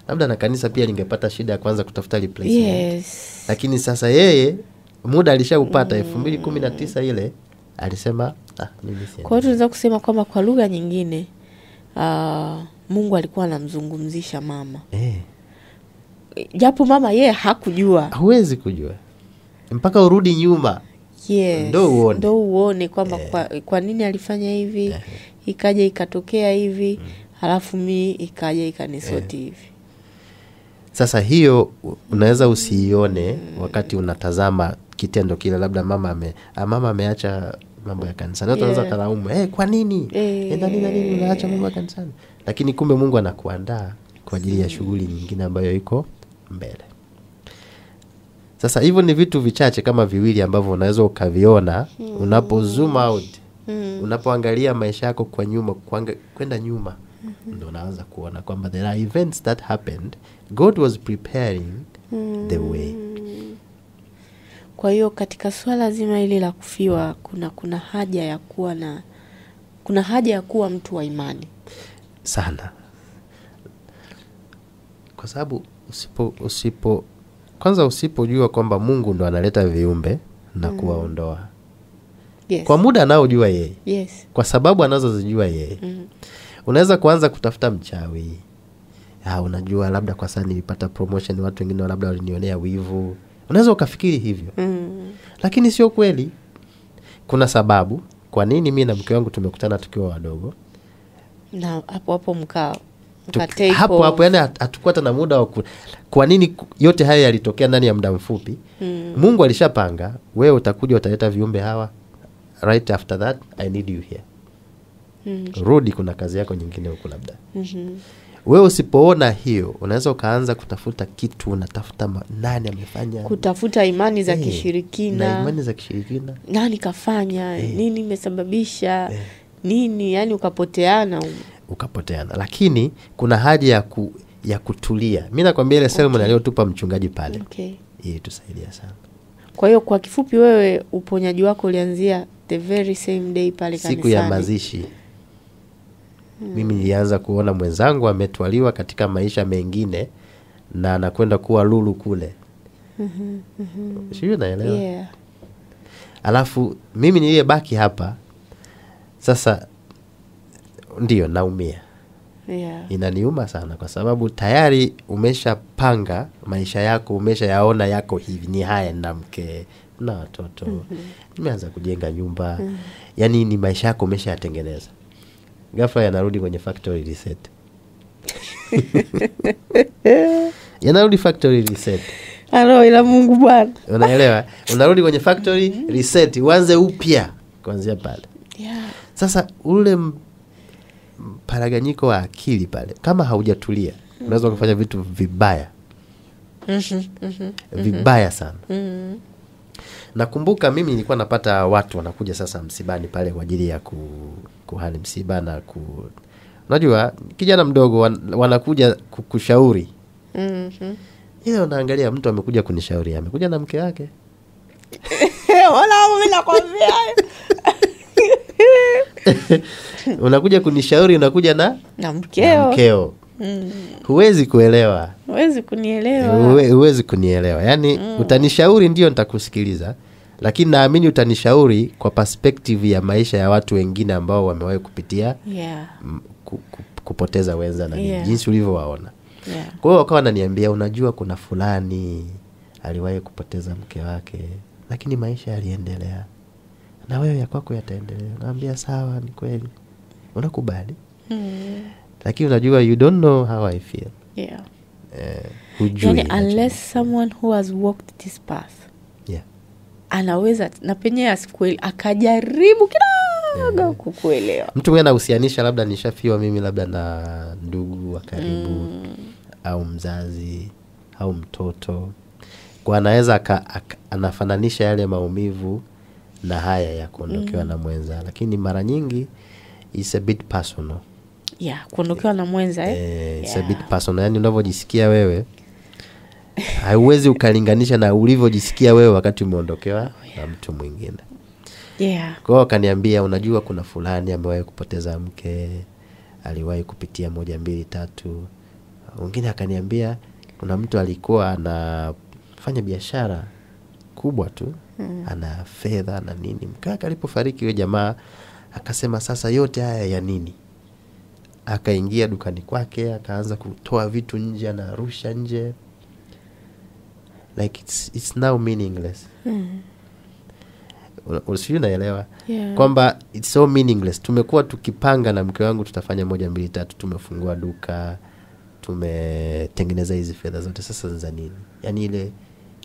labda na kanisa pia lingepata shida ya kwanza kutafuta replacement. Lakini sasa yeye muda alishaupata 2019 ile alisema mimi si. Kwa hiyo tunaweza kusema kwamba kwa lugha nyingine Mungu alikuwa anamzungumzisha mama. Japo mama yeye hakujua. Hawezi kujua. Mpaka urudi nyuma. Ndo uone kwamba kwa nini alifanya hivi, ikaja ikatokea hivi, halafu mimi ikaja ikanisoti hivi. Sasa hiyo unaweza usiione wakati unatazama kitendo kile, labda mama ameacha mambo ya kanisani. Unaweza kulaumu, kwa nini? Nini unaacha mambo ya kanisani? Lakini kumbe Mungu anakuandaa kwa ajili ya shughuli nyingine ambayo iko mbele. Sasa hivyo ni vitu vichache kama viwili ambavyo unaweza ukaviona unapo zoom out. Unapoangalia maisha yako kwa nyuma, kwenda nyuma, ndio unaanza kuona kwamba there are events that happened. God was preparing the way. Kwa hiyo katika swala zima hili la kufiwa kuna haja ya kuwa mtu wa imani sana. Kwa sababu usipojua kwamba Mungu ndo analeta viumbe na kuwaondoa. Kwa muda anaojua yeye. Kwa sababu anazozijua yeye. Unaweza kuanza kutafuta mchawi. Unajua labda kwa sababu nilipata promotion, watu wengine labda walinionea wivu. Unaweza ukafikiri hivyo. Lakini sio kweli. Kuna sababu kwa nini mimi na mke wangu tumekutana tukiwa wadogo. Na hapo hapo yani hatakuwa na muda wa kwa nini yote haya yalitokea ndani ya muda mfupi. Mungu alishapanga wewe utakuja utaleta viumbe hawa, right after that I need you here. Rudi, kuna kazi yako nyingine huko labda. Wewe usipoona hiyo unaweza ukaanza kutafuta kitu, unatafuta nani amefanya, kutafuta imani za kishirikina. Na imani za kishirikina, nani kafanya, nini imesababisha nini, yani ukapoteana. Lakini kuna haja ya kutulia. Mimi nakwambia ile sermon aliyotupa mchungaji pale. Hii tusaidia sana. Kwa hiyo kwa kifupi wewe uponyaji wako ulianzia the very same day pale kanisani. Siku ya mazishi. Mimi nilianza kuona mwenzangu ametwaliwa katika maisha mengine na anakwenda kuwa lulu kule. Sio naelewa. Yeah. Alafu mimi niliyebaki hapa sasa ndio naumia. Yeah. Inaniuma sana kwa sababu tayari umeshapanga maisha yako, umeshayaona yako hivi, ni haya na mke na watoto. Nimeanza kujenga nyumba. Yaani ni maisha yako umeshayatengeneza. Ghafla yanarudi kwenye factory reset. Yanarudi factory reset. Alo, ila Mungu Bwana. Unaelewa? Unarudi kwenye factory reset, uanze upya kuanzia pale. Yeah. Sasa ule paraganyiko wa akili pale kama haujatulia, unaweza kufanya vitu vibaya. Vibaya sana. Nakumbuka mimi nilikuwa napata watu wanakuja sasa msibani pale kwa ajili ya kuhani msiba na unajua kijana mdogo wanakuja kukushauri. Ile unaangalia mtu amekuja kunishauri, amekuja na mke wake. Wala mimi nakwambia. Unakuja kunishauri, unakuja na mkeo. Huwezi kuelewa. Huwezi kunielewa. Huwezi kunielewa. Yaani utanishauri ndio nitakusikiliza, lakini naamini utanishauri kwa perspective ya maisha ya watu wengine ambao wamewahi kupitia kupoteza wenza na jinsi ulivyowaona. Kwa hiyo wakawa wananiambia, unajua kuna fulani aliwahi kupoteza mke wake lakini maisha yaliendelea. Na wewe ya kwako yataendelea. Naambia sawa, ni kweli. Unakubali? Lakini unajua you don't know how I feel. Yeah. Hujui. Unless someone who has walked this path. Yeah. Anaweza na penye asikuelewa akajaribu kidogo kukuelewa. Mtu mwingine anahusianisha labda nishafiwa mimi labda na ndugu wa karibu au mzazi au mtoto. Kwa anaweza anafananisha yale maumivu na haya ya kuondokewa na mwenza, lakini mara nyingi it's a bit personal. Yeah, kuondokewa na mwenza it's a bit personal. Yaani unavyojisikia wewe haiwezi ukalinganisha na ulivyojisikia wewe wakati umeondokewa na mtu mwingine. Yeah. Kwa hiyo akaniambia, unajua kuna fulani amewahi kupoteza mke, aliwahi kupitia 1 2 3. Mwingine akaniambia kuna mtu alikuwa anafanya biashara kubwa tu, ana fedha na nini. Mkaka alipofariki yule jamaa akasema sasa yote haya ya nini? Akaingia dukani kwake, akaanza kutoa vitu nje, anarusha nje. Like it's now meaningless. Usijui naelewa. Kwamba it's so meaningless. Tumekuwa tukipanga na mke wangu tutafanya 1 2 3, tumefungua duka, tumetengeneza hizi fedha zote, sasa za nini? Yaani ile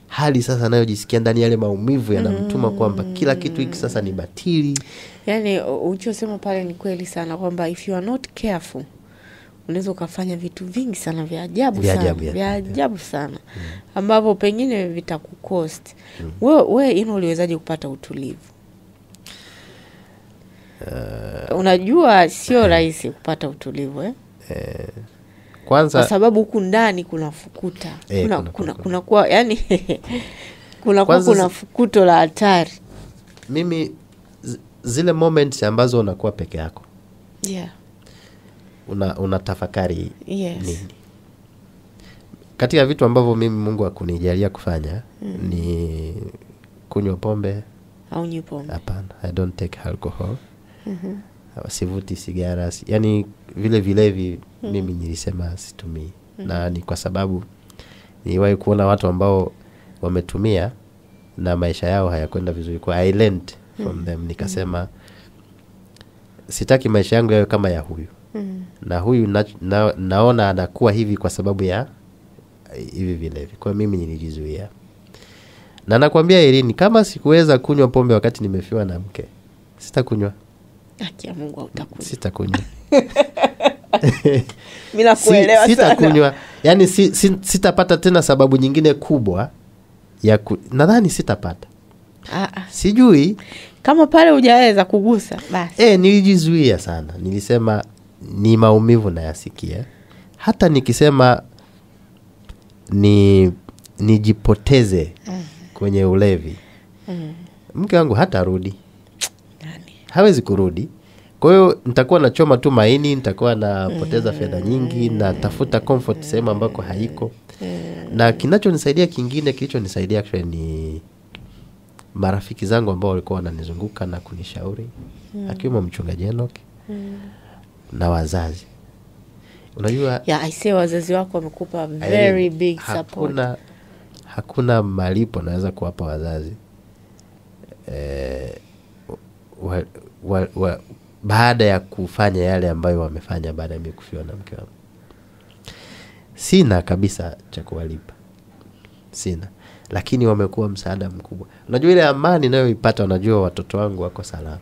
hali sasa anayojisikia ndani yale maumivu yanamtuma kwamba kila kitu hiki sasa ni batili. Yaani ulichosema pale ni kweli sana kwamba if you are not careful unaweza ukafanya vitu vingi sana vya ajabu sana ambavyo pengine vitakukost. Wewe uliwezaje kupata utulivu? Unajua sio rahisi kupata utulivu Kwanza kwa sababu huku ndani kuna fukuta. Kuna kwa yani kuna fukuto la hatari. Mimi zile moments ambazo unakuwa peke yako. Yeah. Unatafakari nini? Katika vitu ambavyo mimi Mungu hakunijalia kufanya ni kunywa pombe. Au nywi pombe? Hapana, I don't take alcohol. Sivuti sigara. Yaani vile vilevi mimi nilisema situmii. Na ni kwa sababu niliwahi kuona watu ambao wametumia na maisha yao hayakwenda vizuri. Kwa I learned from them. Nikasema sitaki maisha yangu yawe kama ya huyu. Na huyu naona anakuwa hivi kwa sababu ya hivi vilevi. Kwa mimi nilijizuia. Na nakwambia Irene, kama sikuweza kunywa pombe wakati nimefiwa na mke, sitakunywa. Haki ya Mungu utakunywa. Sitakunywa. Mimi nakuelewa sana. Sitakunywa. Yaani sitapata tena sababu nyingine kubwa ya nadhani sitapata. Sijui kama pale hujaweza kugusa basi. Nilijizuia sana. Nilisema ni maumivu nayasikia. Hata nikisema nijipoteze kwenye ulevi, mke wangu hatarudi. Hawezi kurudi. Kwa hiyo nitakuwa nachoma tu maini, nitakuwa napoteza fedha nyingi, na tafuta comfort sehemu ambako haiko. Na kinachonisaidia kingine, kilichonisaidia actually ni marafiki zangu ambao walikuwa wananizunguka na kunishauri, akiwemo mchungaji Enoch na wazazi. Unajua, I say wazazi wako wamekupa very big support. Hakuna malipo naweza kuwapa wazazi baada ya kufanya yale ambayo wamefanya baada ya mimi kufiwa na mke wangu. Sina kabisa cha kuwalipa. Sina. Lakini wamekuwa msaada mkubwa. Unajua ile amani ninayoipata, unajua watoto wangu wako salama.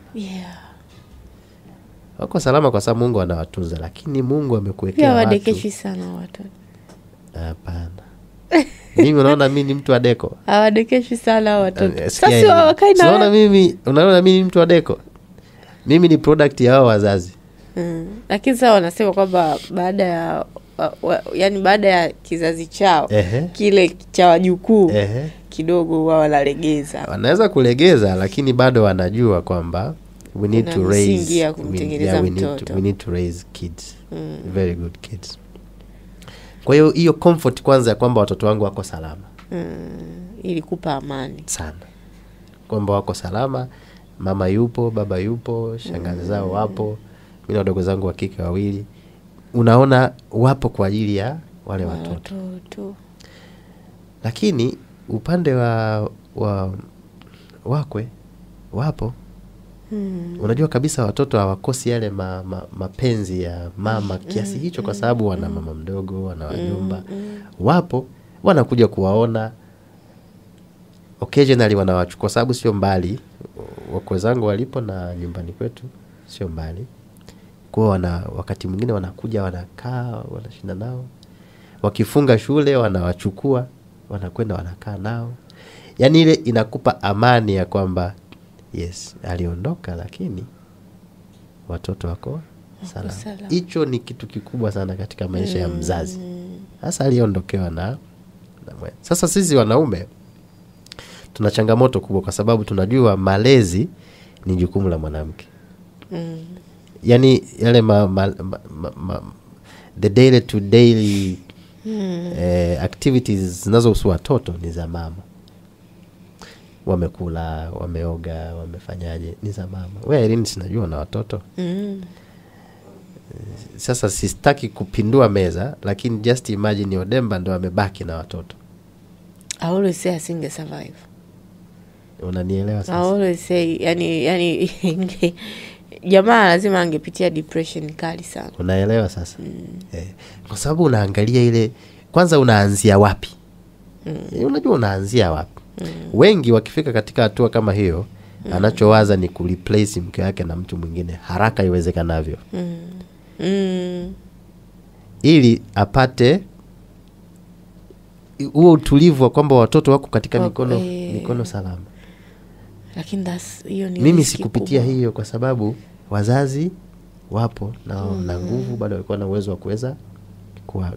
Wako salama kwa sababu Mungu anawatunza, lakini Mungu amekuwekea watu. Hawadekeshi sana watoto. Hapana. Mimi unaona mimi ni mtu wa deko. Hawadekeshi sana watoto. Sasa wakaina. Unaona mimi ni mtu wa deko. Mimi ni product ya hao wazazi. Lakini sasa wanasema kwamba baada ya yani baada ya kizazi chao, kile cha wajukuu kidogo wao wanalegeza. Wanaweza kulegeza, lakini bado wanajua kwamba we need to raise we need to raise kids, very good kids. Kwa hiyo comfort kwanza ya kwamba watoto wangu wako salama, ilikupa amani sana, kwamba wako salama, mama yupo, baba yupo, shangazi zao wapo, mimi na wadogo zangu wa kike wawili, unaona wapo kwa ajili ya wale watoto. Lakini upande wa wakwe wapo. Unajua kabisa watoto hawakosi yale mapenzi ya mama kiasi hicho, kwa sababu wana mama mdogo, wana wajomba. Wapo, wanakuja kuwaona occasionally, wanawachukua sababu sio mbali. Wakwe zangu walipo na nyumbani kwetu sio mbali. Kwa wakati mwingine wanakuja, wanakaa, wanashinda nao. Wakifunga shule wanawachukua, wanakwenda wanakaa nao. Yaani ile inakupa amani ya kwamba yes, aliondoka lakini watoto wako salama. Hicho ni kitu kikubwa sana katika maisha ya mzazi. Sasa aliondokewa na sasa sisi wanaume tuna changamoto kubwa, kwa sababu tunajua malezi ni jukumu la mwanamke. Yaani yale the daily to daily activities zinazohusu watoto ni za mama. Wamekula, wameoga, wamefanyaje, ni za mama. Wewe Irene, sinajua na watoto. Sasa sistaki kupindua meza, lakini just imagine Odemba ndo amebaki na watoto. I always say asinge survive. Unanielewa sasa? I always say yani jamaa lazima angepitia depression kali sana. Unaelewa sasa? Kwa sababu unaangalia ile, kwanza unaanzia wapi? Unajua unaanzia wapi? Wengi wakifika katika hatua kama hiyo, anachowaza ni kureplace mke wake na mtu mwingine haraka iwezekanavyo. Ili apate huo utulivu wa kwamba watoto wako katika mikono salama. Lakini hiyo ni mimi sikupitia hiyo, kwa sababu wazazi wapo na nguvu, bado walikuwa na uwezo wa kuweza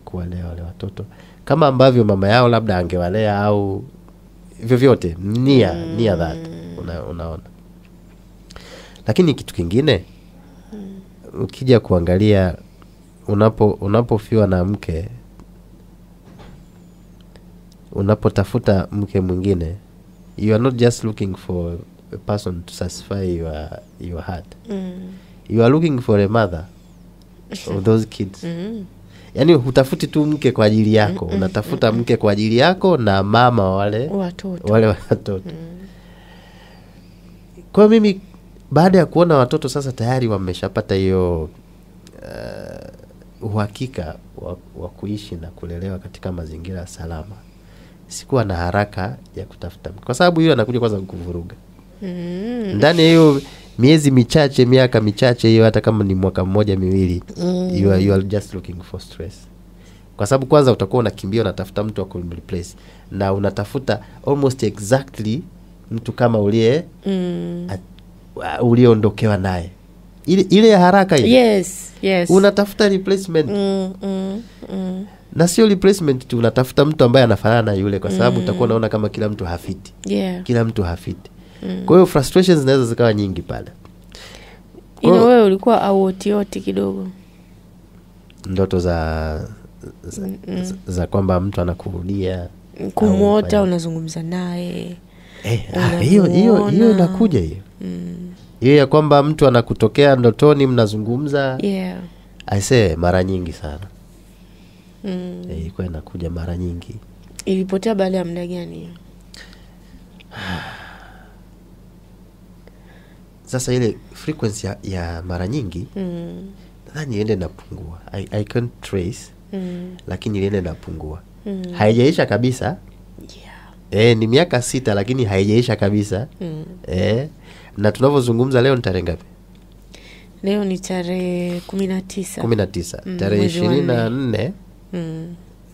kuwalea wale watoto kama ambavyo mama yao labda angewalea, au vyovyote nia that unaona. Lakini kitu kingine, ukija kuangalia, unapofiwa na mke, unapotafuta mke mwingine, you are not just looking for a person to satisfy your heart. You are looking for a mother of those kids. Yaani hutafuti tu mke kwa ajili yako, unatafuta mke kwa ajili yako na mama wa wale watoto. Kwa mimi, baada ya kuona watoto sasa tayari wameshapata hiyo uhakika wa kuishi na kulelewa katika mazingira salama, sikuwa na haraka ya kutafuta mke, kwa sababu hiyo anakuja kwanza kukuvuruga. Ndani hiyo miezi michache, miaka michache hiyo, hata kama ni mwaka mmoja miwili, you are just looking for stress. Kwa sababu kwanza utakuwa unakimbia unatafuta mtu wa kureplace, na unatafuta almost exactly mtu kama uliondokewa naye. Ile haraka ile. Yes. Unatafuta replacement. Na sio replacement tu, unatafuta mtu ambaye anafanana na yule, kwa sababu utakuwa unaona kama kila mtu hafiti. Kila mtu hafiti. Kwa hiyo frustrations zinaweza zikawa nyingi pale. Wewe ulikuwa auotioti kidogo. Ndoto za kwamba mtu anakurudia, kumuota, unazungumza naye. Hiyo inakuja hiyo. Hiyo ya kwamba mtu anakutokea ndotoni mnazungumza. I say mara nyingi sana. Ilikuwa inakuja mara nyingi. Ilipotea baada ya muda gani? Sasa ile frequency ya mara nyingi nadhani iende napungua. I can't trace. Lakini iende napungua. Haijaisha kabisa. Ni miaka 6 lakini haijaisha kabisa. Na tunavyozungumza leo ni tarehe ngapi? Leo ni tarehe 19. Tarehe 24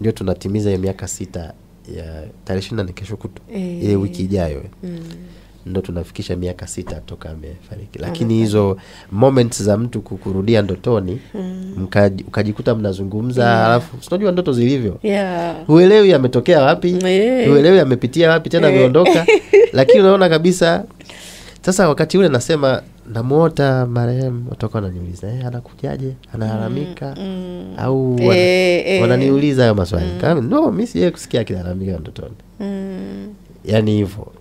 ndio tunatimiza ya miaka 6 ya tarehe 24 kesho kutu. Ile wiki ijayo. Ndio tunafikisha miaka 6 toka amefariki. Lakini hizo moments za mtu kukurudia ndotoni, ukajikuta mnazungumza, alafu unajua ndoto zilivyo. Huelewi ametokea wapi, huelewi amepitia wapi tena ameondoka. Lakini unaona kabisa. Sasa wakati ule nasema namuota marehemu, watakuwa wananiuliza anakujaje, analalamika au wananiuliza hayo maswali. Kama no, mimi sijawahi kusikia akilalamika ndotoni. Yani hivyo.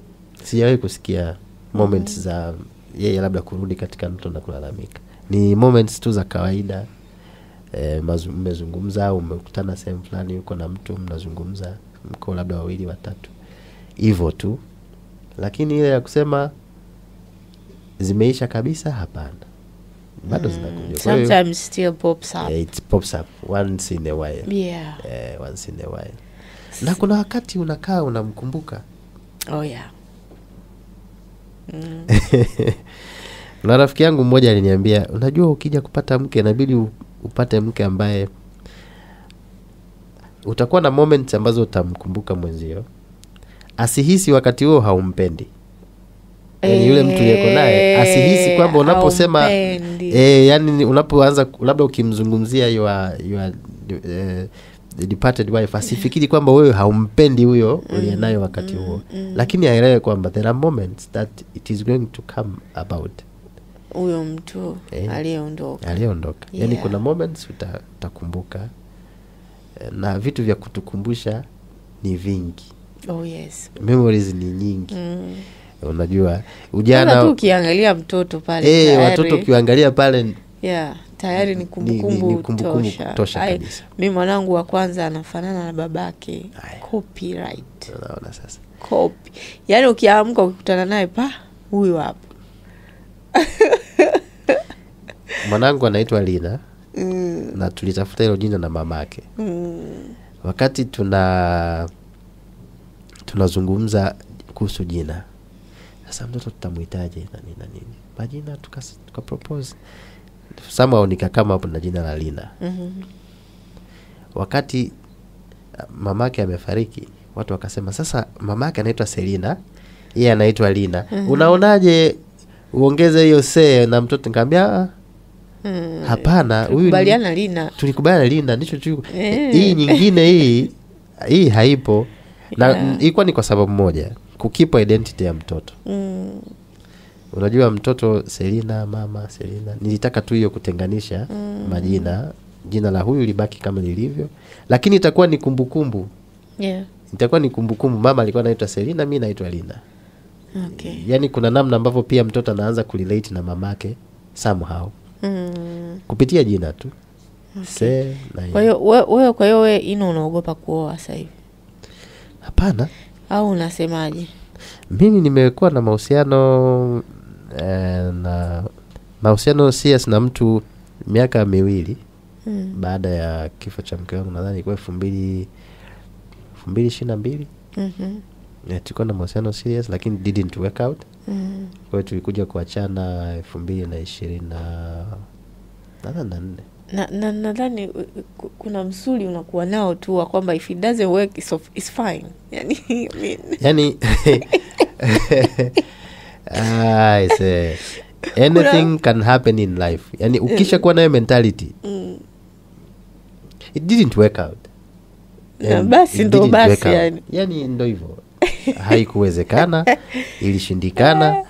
Sijawahi kusikia moments za yeye labda kurudi katika ndoto na kulalamika. Ni moments tu za kawaida. Mmezungumza, umekutana sehemu fulani, uko na mtu mnazungumza, mko labda 2 3. Hivyo tu. Lakini ile ya kusema zimeisha kabisa, hapana. Bado zinakuja. Sometimes still pops up. It pops up once in a while. Once in a while. Na kuna wakati unakaa unamkumbuka. Na rafiki yangu mmoja aliniambia, unajua ukija kupata mke inabidi upate mke ambaye utakuwa na moments ambazo utamkumbuka mwenzio, asihisi wakati huo haumpendi. Yani yule mtu yeko naye asihisi kwamba unaposema yani unapoanza labda ukimzungumzia your departed wife, asifikiri kwamba wewe haumpendi huyo uliye naye wakati huo. Lakini aelewe kwamba there are moments that it is going to come about huyo mtu aliyeondoka. Yani kuna moments utakumbuka, na vitu vya kutukumbusha ni vingi. Memories ni nyingi. Unajua ujana tu ukiangalia mtoto pale watoto ukiangalia pale tayari ni kumbukumbu tosha kabisa. Mimi mwanangu wa kwanza anafanana na babake. Copyright. Unaona sasa. Copy. Yaani ukiamka ukikutana naye huyu hapo. Mwanangu anaitwa Lina. Na tulitafuta hilo jina na mamake. Wakati tunazungumza kuhusu jina. Sasa mtoto tutamuitaje na nini? Majina tuka propose. Somehow nikakama hapo na jina la Lina. Wakati mamake amefariki, watu wakasema sasa mamake anaitwa Selina, yeye anaitwa Lina. Unaonaje uongeze hiyo se na mtoto? Nikamwambia hapana, tulikubaliana Lina. Tulikubaliana Lina ndicho tu. Hii nyingine hii haipo. Na ilikuwa ni kwa sababu moja, kukipa identity ya mtoto. Unajua mtoto Selina, mama Selina. Nilitaka tu hiyo kutenganisha majina. Jina la huyu libaki kama lilivyo, lakini itakuwa ni kumbukumbu. Itakuwa ni kumbukumbu. Mama alikuwa anaitwa Selina, mimi naitwa Lina. Yani kuna namna ambavyo pia mtoto anaanza kurelate na mamake somehow. Kupitia jina tu. Kwa hiyo wewe unaogopa kuoa sasa hivi? Hapana. Au unasemaje? Mimi nimekuwa na mahusiano serious na mtu miaka 2 baada ya kifo cha mke wangu, nadhani ilikuwa 2022. Tulikuwa na mahusiano serious lakini didn't work out. Kwa hiyo tulikuja kuachana 2024. Nadhani kuna msuli unakuwa nao tu kwamba if it doesn't work it's fine. Yani I say anything can happen in life. Yani ukisha kuwa nayo mentality, it didn't work out. Na basi ndo basi yani ndo hivyo. Haikuwezekana, ilishindikana,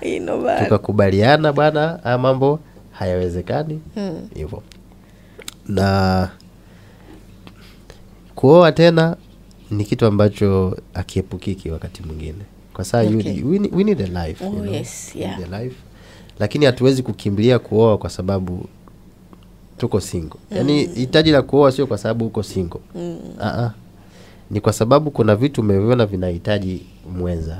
tukakubaliana bwana mambo hayawezekani hivyo. Na kuoa tena ni kitu ambacho akiepukiki wakati mwingine. Kwa sababu we need a life, yes, yeah. Need a life. Lakini hatuwezi kukimbilia kuoa kwa sababu tuko single. Yani hitaji la kuoa sio kwa sababu uko single. Ni kwa sababu kuna vitu umeviona vinahitaji mwenza.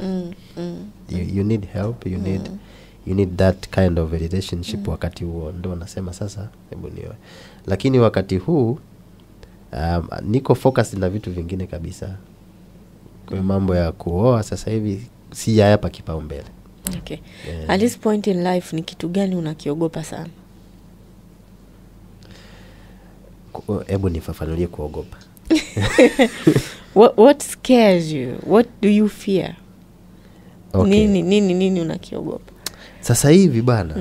You need help, you need that kind of a relationship wakati huo. Ndio nasema sasa hebu nioe. Lakini wakati huu niko focus na vitu vingine kabisa. Kwa mambo ya kuoa sasa hivi sijayapa kipaumbele. Okay. At this point in life ni kitu gani unakiogopa sana? Hebu nifafanulie kuogopa. What scares you? What do you fear? Okay. Nini unakiogopa? Sasa hivi bana.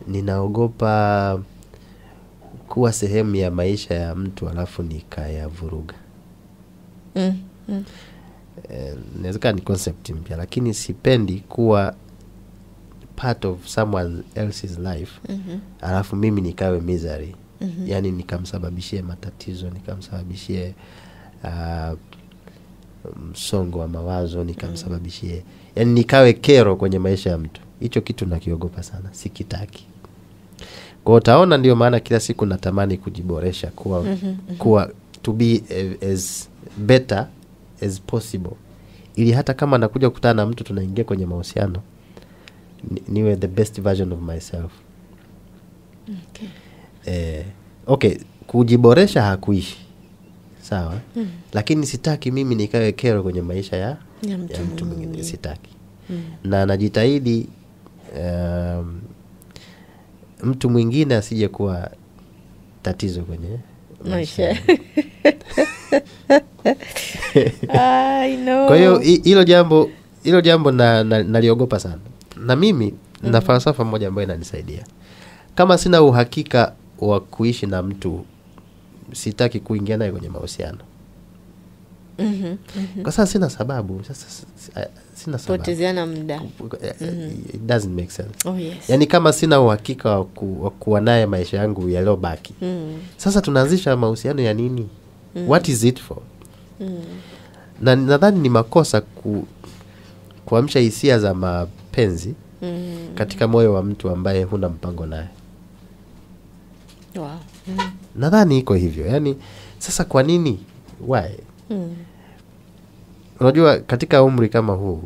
Ninaogopa kuwa sehemu ya maisha ya mtu alafu nikayavuruga. Inawezekana ni concept mpya, lakini sipendi kuwa part of someone else's life alafu mimi nikawe misery. Yani nikamsababishie matatizo, nikamsababishie msongo wa mawazo, nikamsababishie yani nikawe kero kwenye maisha ya mtu. Hicho kitu nakiogopa sana, sikitaki. Kwa utaona ndio maana kila siku natamani kujiboresha, kuwa to be as better as possible, ili hata kama nakuja kukutana na mtu tunaingia kwenye mahusiano niwe the best version of myself. Okay, kujiboresha hakuishi sawa, lakini sitaki mimi nikawe kero kwenye maisha ya mtu mwingine, sitaki. Na najitahidi mtu mwingine asije kuwa tatizo kwenye maisha. I know. Kwa hiyo hilo jambo naliogopa sana. Na mimi na falsafa moja ambayo inanisaidia. Kama sina uhakika wa kuishi na mtu, sitaki kuingia naye kwenye mahusiano. Kwa sababu sina sababu. Sina sababu. Potezeana muda. It doesn't make sense. Oh, yes. Yani kama sina uhakika wa kuwa naye maisha yangu yaliyobaki. Sasa tunaanzisha mahusiano ya nini? What is it for? Na nadhani ni makosa kuamsha hisia za mapenzi katika moyo wa mtu ambaye huna mpango naye. Wow. Nadhani iko hivyo. Yani sasa kwa nini? Why? Unajua katika umri kama huu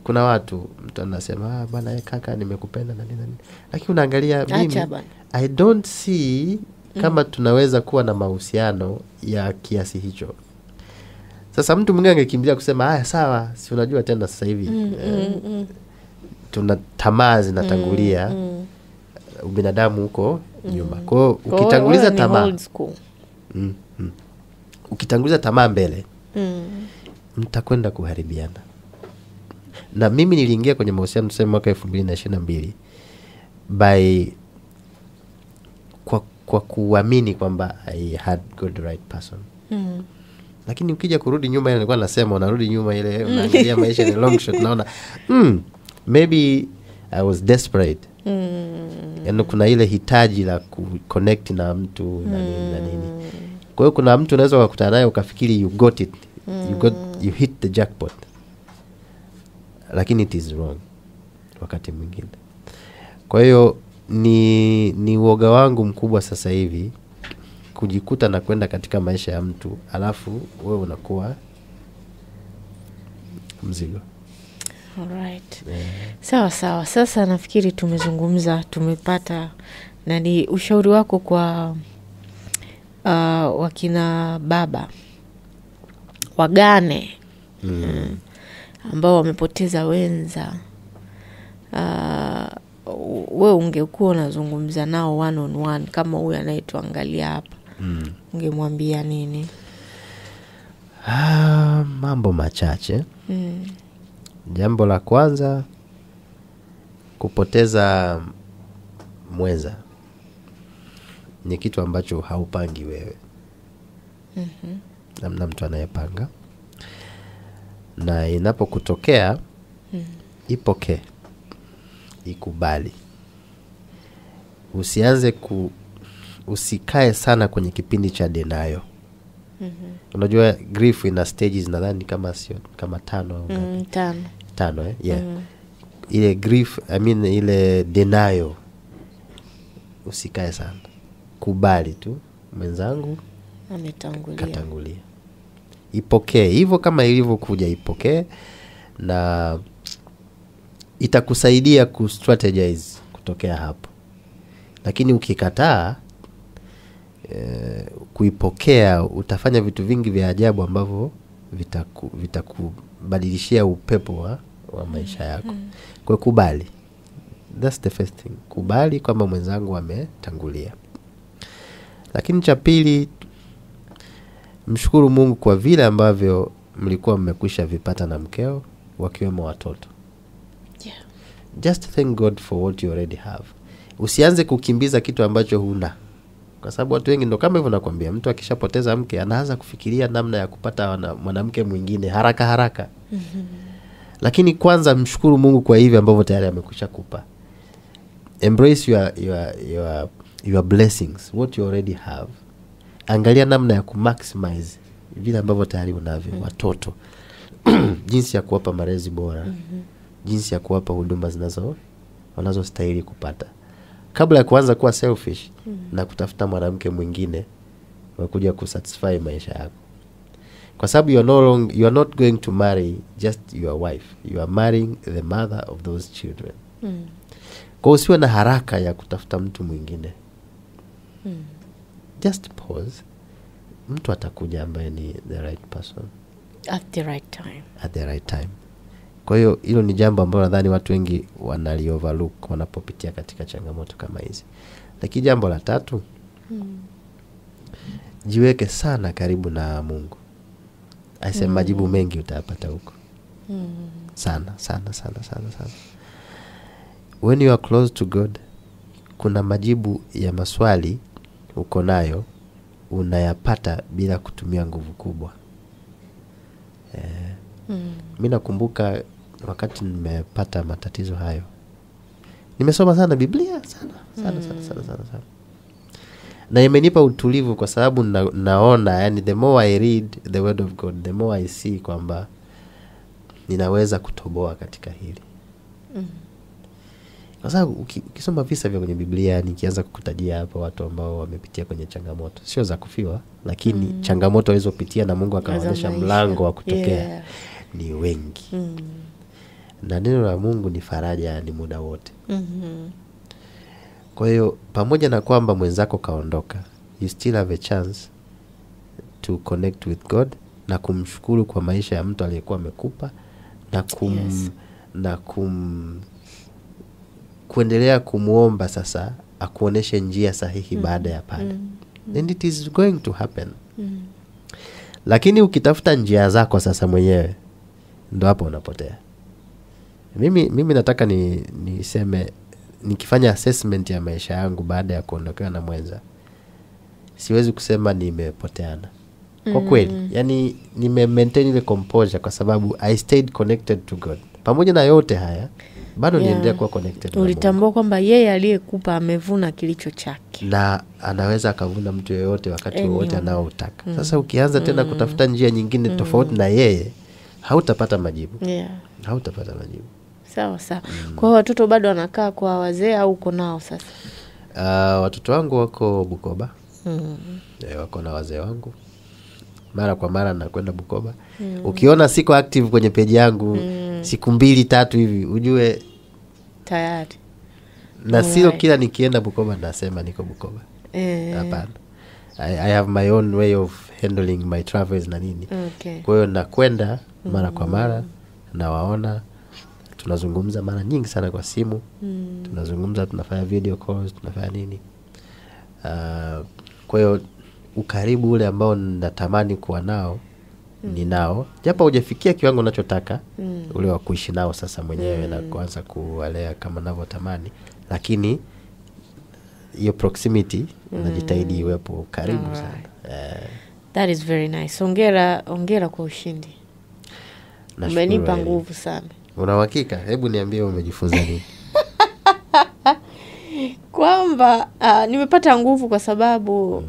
kuna watu mtu anasema bwana kaka nimekupenda na nini. Lakini unaangalia mimi I don't see kama tunaweza kuwa na mahusiano ya kiasi hicho. Sasa mtu mwingine angekimbilia kusema haya sawa, si unajua tena sasa hivi tuna tamaa zinatangulia ubinadamu huko nyuma. Kwa hiyo ukitanguliza tamaa ukitanguliza tamaa mbele mtakwenda kuharibiana. Na mimi niliingia kwenye mahusiano tuseme mwaka 2022 by kwa kuamini kwamba I had got the right person. Lakini ukija kurudi nyuma, ile nilikuwa nasema unarudi nyuma ile unaangalia maisha ni long shot, naona maybe I was desperate. Yaani kuna ile hitaji la connect na mtu na nini. Kwa hiyo kuna mtu unaweza kukutana naye ukafikiri you got it. You hit the jackpot. Lakini it is wrong wakati mwingine. Kwa hiyo ni uoga wangu mkubwa sasa hivi kujikuta na kwenda katika maisha ya mtu alafu wewe unakuwa mzigo. Alright. Sawa. Sasa nafikiri tumezungumza, tumepata nani ushauri wako kwa wakina baba wagane ambao wamepoteza wenza. Wewe ungekuwa unazungumza nao one on one kama huyu anayetuangalia hapa, ungemwambia nini? Mambo machache. Jambo la kwanza, kupoteza mwenza ni kitu ambacho haupangi wewe. namna mtu anayepanga. Na inapokutokea ipokee, ikubali. Usikae sana kwenye kipindi cha denial. Unajua grief ina stages nadhani kama 5 au ngapi? 5 yeah. Ile grief, ile denial usikae sana. Kubali tu mwenzangu katangulia. Ipokee hivyo kama ilivyokuja, ipokee, na itakusaidia kustrategize kutokea hapo. Lakini ukikataa kuipokea, utafanya vitu vingi vya ajabu ambavyo vitakubadilishia upepo wa maisha yako. Kwa kubali. That's the first thing. Kubali kwamba mwenzangu ametangulia. Lakini cha pili, mshukuru Mungu kwa vile ambavyo mlikuwa mmekwisha vipata na mkeo, wakiwemo watoto. Yeah. Just thank God for what you already have. Usianze kukimbiza kitu ambacho huna. Kwa sababu watu wengi ndo kama hivyo nakwambia, mtu akishapoteza mke anaanza kufikiria namna ya kupata mwanamke mwingine haraka. Lakini kwanza mshukuru Mungu kwa hivi ambavyo tayari amekwisha kupa. Embrace your blessings, what you already have. Angalia namna ya kumaximize vile ambavyo tayari unavyo. Watoto, jinsi ya kuwapa malezi bora, jinsi ya kuwapa huduma wanazostahili kupata, kabla ya kuanza kuwa selfish na kutafuta mwanamke mwingine wakuja kusatisfy maisha yako. Kwa sababu you are not going to marry just your wife, you are marrying the mother of those children. Kwa usiwe na haraka ya kutafuta mtu mwingine. Just pause. Mtu atakuja ambaye ni the right person at the right time. Kwa hiyo hilo ni jambo ambalo nadhani watu wengi wanalioverlook wanapopitia katika changamoto kama hizi. Lakini jambo la tatu, jiweke sana karibu na Mungu. Aisema majibu mengi utayapata huko. Sana. When you are close to God, kuna majibu ya maswali uko nayo unayapata bila kutumia nguvu kubwa. Mimi nakumbuka wakati nimepata matatizo hayo, nimesoma sana Biblia sana. Na imenipa utulivu kwa sababu naona, yani the more I read the word of God, the more I see kwamba ninaweza kutoboa katika hili. Kwa sababu ukisoma visa vya kwenye Biblia, nikianza kukutajia hapa watu ambao wamepitia kwenye changamoto sio za kufiwa, lakini changamoto walizopitia na Mungu akawaonyesha mlango wa kutokea, ni wengi. Na neno la Mungu ni faraja, ni muda wote. Kwa hiyo pamoja na kwamba mwenzako kaondoka, you still have a chance to connect with God na kumshukuru kwa maisha ya mtu aliyekuwa amekupa, na kuendelea kumuomba sasa akuoneshe njia sahihi baada ya pale. And it is going to happen. Lakini ukitafuta njia zako sasa mwenyewe, ndo hapo unapotea. Mimi nataka niseme, nikifanya assessment ya maisha yangu baada ya kuondokewa na mwenza, siwezi kusema nimepoteana. Kwa kweli, yani maintain ile composure kwa sababu I stayed connected to God. Pamoja na yote haya, bado niendelea kuwa connected. Ulitambua kwamba yeye aliyekupa amevuna kilicho chake, na anaweza akavuna mtu yeyote wakati wowote anaotaka. Sasa ukianza tena kutafuta njia nyingine tofauti na yeye, hautapata majibu. Hautapata majibu. Sawa. Kwa watoto bado wanakaa kwa wazee au uko nao sasa? Watoto wangu wako Bukoba. Wako na wazee wangu. Mara kwa mara nakwenda Bukoba. Ukiona siko active kwenye page yangu siku 2-3 hivi, ujue tayari. Na sio kila nikienda Bukoba nasema niko Bukoba. Hapana. I have my own way of handling my travels na nini. Kwa hiyo nakwenda mara kwa mara, nawaona, tunazungumza mara nyingi sana kwa simu. Tunazungumza, tunafanya video calls, tunafanya nini. Kwa hiyo ukaribu ule ambao natamani kuwa nao ninao, japo hujafikia kiwango ninachotaka ule wa kuishi nao sasa mwenyewe na kuanza kuwalea kama ninavyotamani, lakini hiyo proximity najitahidi iwepo karibu sana. That is very nice. Hongera kwa ushindi. Umenipa nguvu sana. Una uhakika? Hebu niambie umejifunza nini? Kwamba nimepata nguvu kwa sababu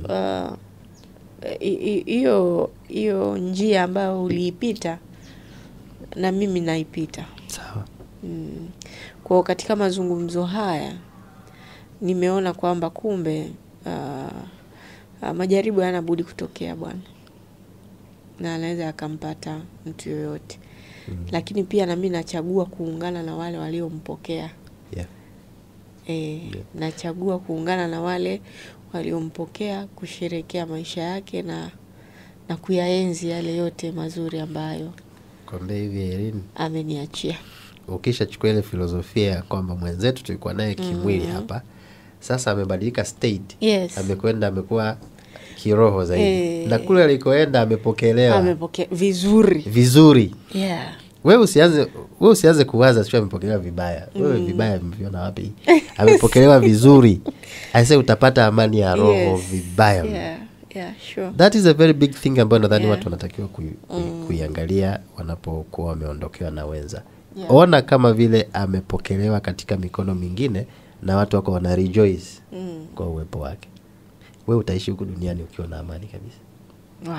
hiyo njia ambayo uliipita na mimi naipita. Sawa. Kwa katika mazungumzo haya nimeona kwamba kumbe majaribu yana budi kutokea bwana. Na anaweza akampata mtu yoyote. Lakini pia na mimi nachagua kuungana na wale waliompokea. Nachagua kuungana na wale waliompokea, kusherehekea maisha yake na kuyaenzi yale yote mazuri ambayo kwamba hivi Irene ameniachia. Ukishachukua ile filosofia kwamba mwenzetu tulikuwa naye kimwili hapa, sasa amebadilika state. Yes. Amekuwa kiroho zaidi. Na kule alikoenda amepokelewa vizuri. Yeah. Wewe usianze kuwaza sio amepokelewa vibaya. Wewe vibaya mviona wapi? Amepokelewa vizuri. Aise utapata amani ya roho vibaya. Yeah, sure. That is a very big thing ambayo nadhani watu wanatakiwa kuiangalia wanapokuwa wameondokewa na wenza. Yeah. Ona kama vile amepokelewa katika mikono mingine na watu wako wana rejoice kwa uwepo wake. Wewe utaishi huku duniani ukiwa na amani kabisa. Wow.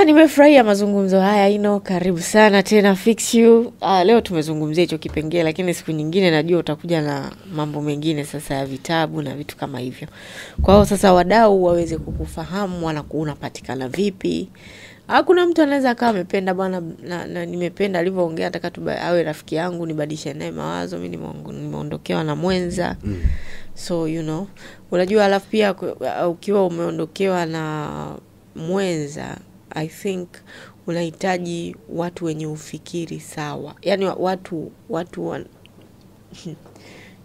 Nimefurahia mazungumzo haya. Karibu sana tena Fix You. Leo tumezungumzia hicho kipengele, lakini siku nyingine najua utakuja na mambo mengine sasa ya vitabu na vitu kama hivyo. Kwa hiyo sasa wadau waweze kukufahamu unapatikana vipi. Kuna mtu anaweza akawa amependa bwana na nimependa alivyoongea, nataka awe rafiki yangu nibadilishe naye mawazo, mimi nimeondokewa na mwenza. So unajua alafu pia ukiwa umeondokewa na mwenza, I think unahitaji watu wenye ufikiri sawa. Yaani watu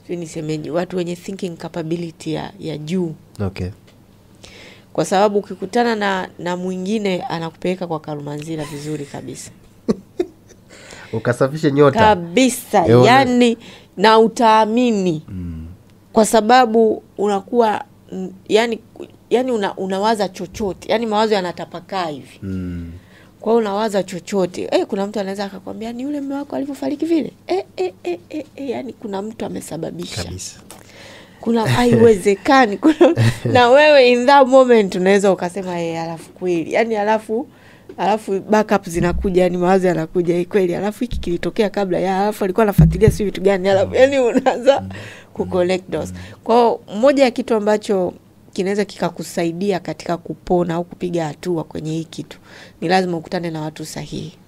nisemeje, watu wenye thinking capability ya juu. Okay. Kwa sababu ukikutana na mwingine anakupeleka kwa Karumanzira vizuri kabisa. Ukasafishe nyota kabisa. Yani na utaamini. Kwa sababu unakuwa yani unawaza chochote. Yani mawazo yanatapakaa hivi. Kwa hiyo unawaza chochote. Kuna mtu anaweza akakwambia ni yule mume wako alivyofariki vile. Yani kuna mtu amesababisha. Kabisa. Kuna haiwezekani. Na wewe in that moment unaweza ukasema alafu kweli. Yani alafu backup zinakuja, yani mawazo yanakuja kweli. Alafu hiki kilitokea kabla alafu alikuwa anafuatilia si vitu gani. Alafu yani unaanza kuconnect dots. Kwa moja ya kitu ambacho kinaweza kikakusaidia katika kupona au kupiga hatua kwenye hii kitu, ni lazima ukutane na watu sahihi.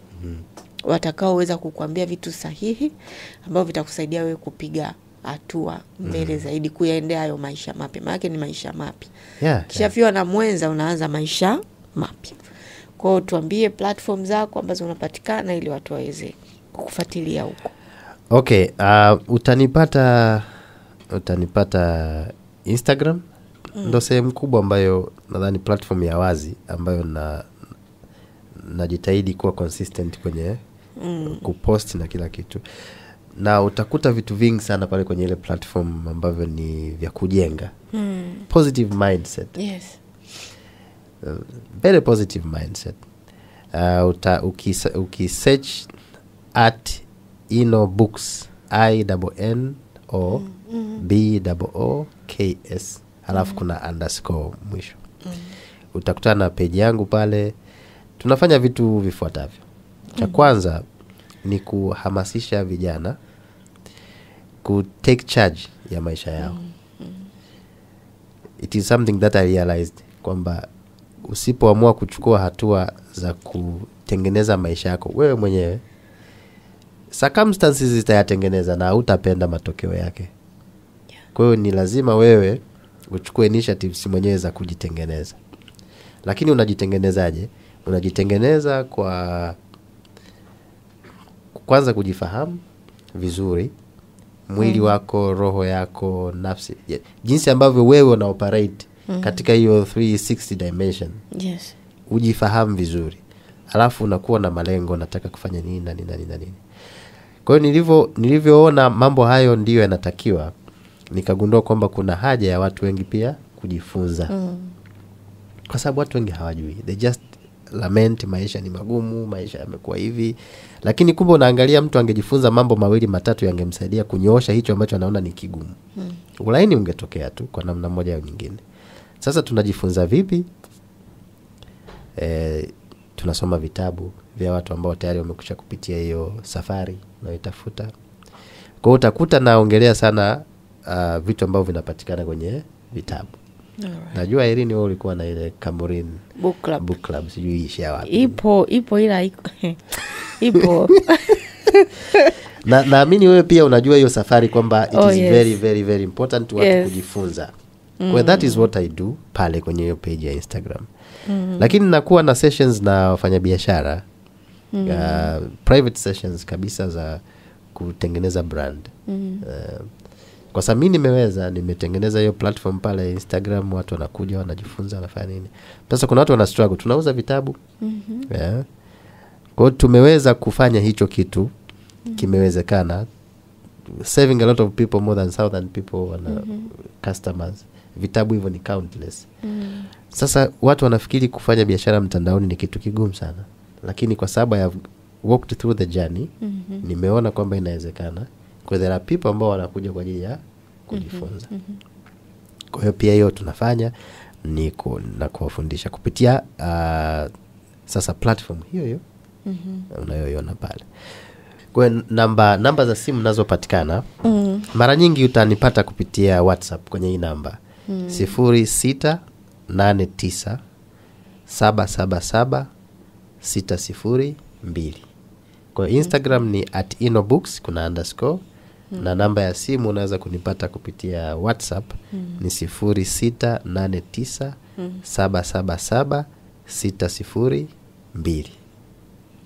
Watakaoweza kukuambia vitu sahihi ambavyo vitakusaidia wewe kupiga hatua mbele zaidi, kuyaendea hayo maisha mapya. Maana ni maisha mapya. Kishafiwa na mwenza unaanza maisha mapya. Kwa hiyo tuambie platform zako ambazo unapatikana ili watu waweze kukufuatilia huko. Okay, utanipata Instagram. Ndio sehemu kubwa ambayo nadhani platform ya wazi ambayo najitahidi kuwa consistent kwenye kupost na kila kitu. Na utakuta vitu vingi sana pale kwenye ile platform ambavyo ni vya kujenga. Positive mindset. Yes. Very positive mindset. Ukisearch at Inno Books, INNOBOOKS, halafu kuna underscore mwisho. Utakutana na page yangu pale. Tunafanya vitu vifuatavyo. Cha kwanza ni kuhamasisha vijana ku take charge ya maisha yao. It is something that I realized kwamba usipoamua kuchukua hatua za kutengeneza maisha yako wewe mwenyewe, circumstances zitayatengeneza na hutapenda matokeo yake. Kwa hiyo ni lazima wewe uchukue initiatives mwenyewe za kujitengeneza. Lakini unajitengenezaje? Unajitengeneza kwa kwanza kujifahamu vizuri, mwili wako, roho yako, nafsi, jinsi ambavyo wewe una operate katika hiyo 360 dimension. Yes. Ujifahamu vizuri. Alafu unakuwa na malengo, nataka kufanya nini na nini. Kwa hiyo nilivyoona mambo hayo ndio yanatakiwa, nikagundua kwamba kuna haja ya watu wengi pia kujifunza. kwa sababu watu wengi hawajui, they just lament maisha ni magumu, maisha yamekuwa hivi, lakini kumbe unaangalia mtu angejifunza mambo mawili matatu yangemsaidia kunyoosha hicho ambacho anaona ni kigumu. Ulaini ungetokea tu kwa namna moja au nyingine. Sasa tunajifunza vipi? Tunasoma vitabu vya watu ambao tayari wamekwisha kupitia hiyo safari na itafuta. Kwa hiyo utakuta naongelea sana vitu ambavyo vinapatikana kwenye vitabu. Alright. Najua Irene wewe ulikuwa na ile Cameroon Book Club sijui ishia wapi. Ipo ila ipo. Naamini wewe pia unajua hiyo safari kwamba it is very very very important watu kujifunza. Well, that is what I do pale kwenye hiyo page ya Instagram. Lakini nakuwa na sessions na wafanyabiashara, private sessions kabisa za kutengeneza brand. Kwa sababu mimi nimetengeneza hiyo platform pale Instagram, watu wanakuja wanajifunza wanafanya nini. Sasa kuna watu wana struggle, tunauza vitabu. Kwa hiyo tumeweza kufanya hicho kitu, kimewezekana, saving a lot of people, more than 1,000 people wana customers. Vitabu hivyo ni countless. Sasa watu wanafikiri kufanya biashara mtandaoni ni kitu kigumu sana, lakini kwa sababu I have walked through the journey, nimeona kwamba inawezekana. Kwa there are people ambao wanakuja kwa ajili ya kujifunza. Kwa hiyo pia hiyo tunafanya na kuwafundisha kupitia sasa platform hiyo unayoiona pale. Kwa namba za simu nazopatikana, mara nyingi utanipata kupitia WhatsApp kwenye hii namba 0689777602. Kwa Instagram ni @inobooks kuna _ na namba ya simu unaweza kunipata kupitia WhatsApp ni 0689777602.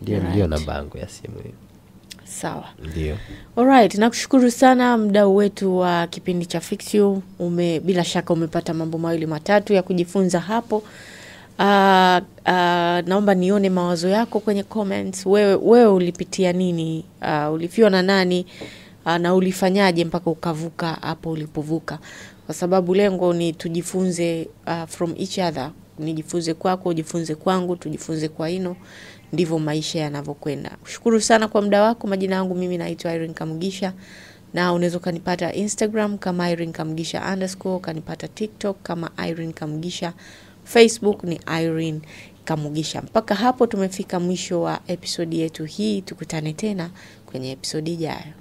Ndio namba yangu ya simu hiyo. Sawa. Ndio. Alright, nakushukuru sana mdau wetu wa kipindi cha Fix You. Bila shaka umepata mambo mawili matatu ya kujifunza hapo. Naomba nione mawazo yako kwenye comments. Wewe ulipitia nini? Ulifiwa na nani? Na ulifanyaje mpaka ukavuka hapo ulipovuka? Kwa sababu lengo ni tujifunze from each other. Nijifunze kwako, ujifunze kwangu, tujifunze kwa Ino. Ndivyo maisha yanavyokwenda. Shukuru sana kwa muda wako. Majina yangu mimi naitwa Irene Kamugisha, na unaweza kanipata Instagram kama Irene Kamugisha _ kanipata TikTok kama Irene Kamugisha, Facebook ni Irene Kamugisha. Mpaka hapo tumefika mwisho wa episodi yetu hii. Tukutane tena kwenye episodi ijayo.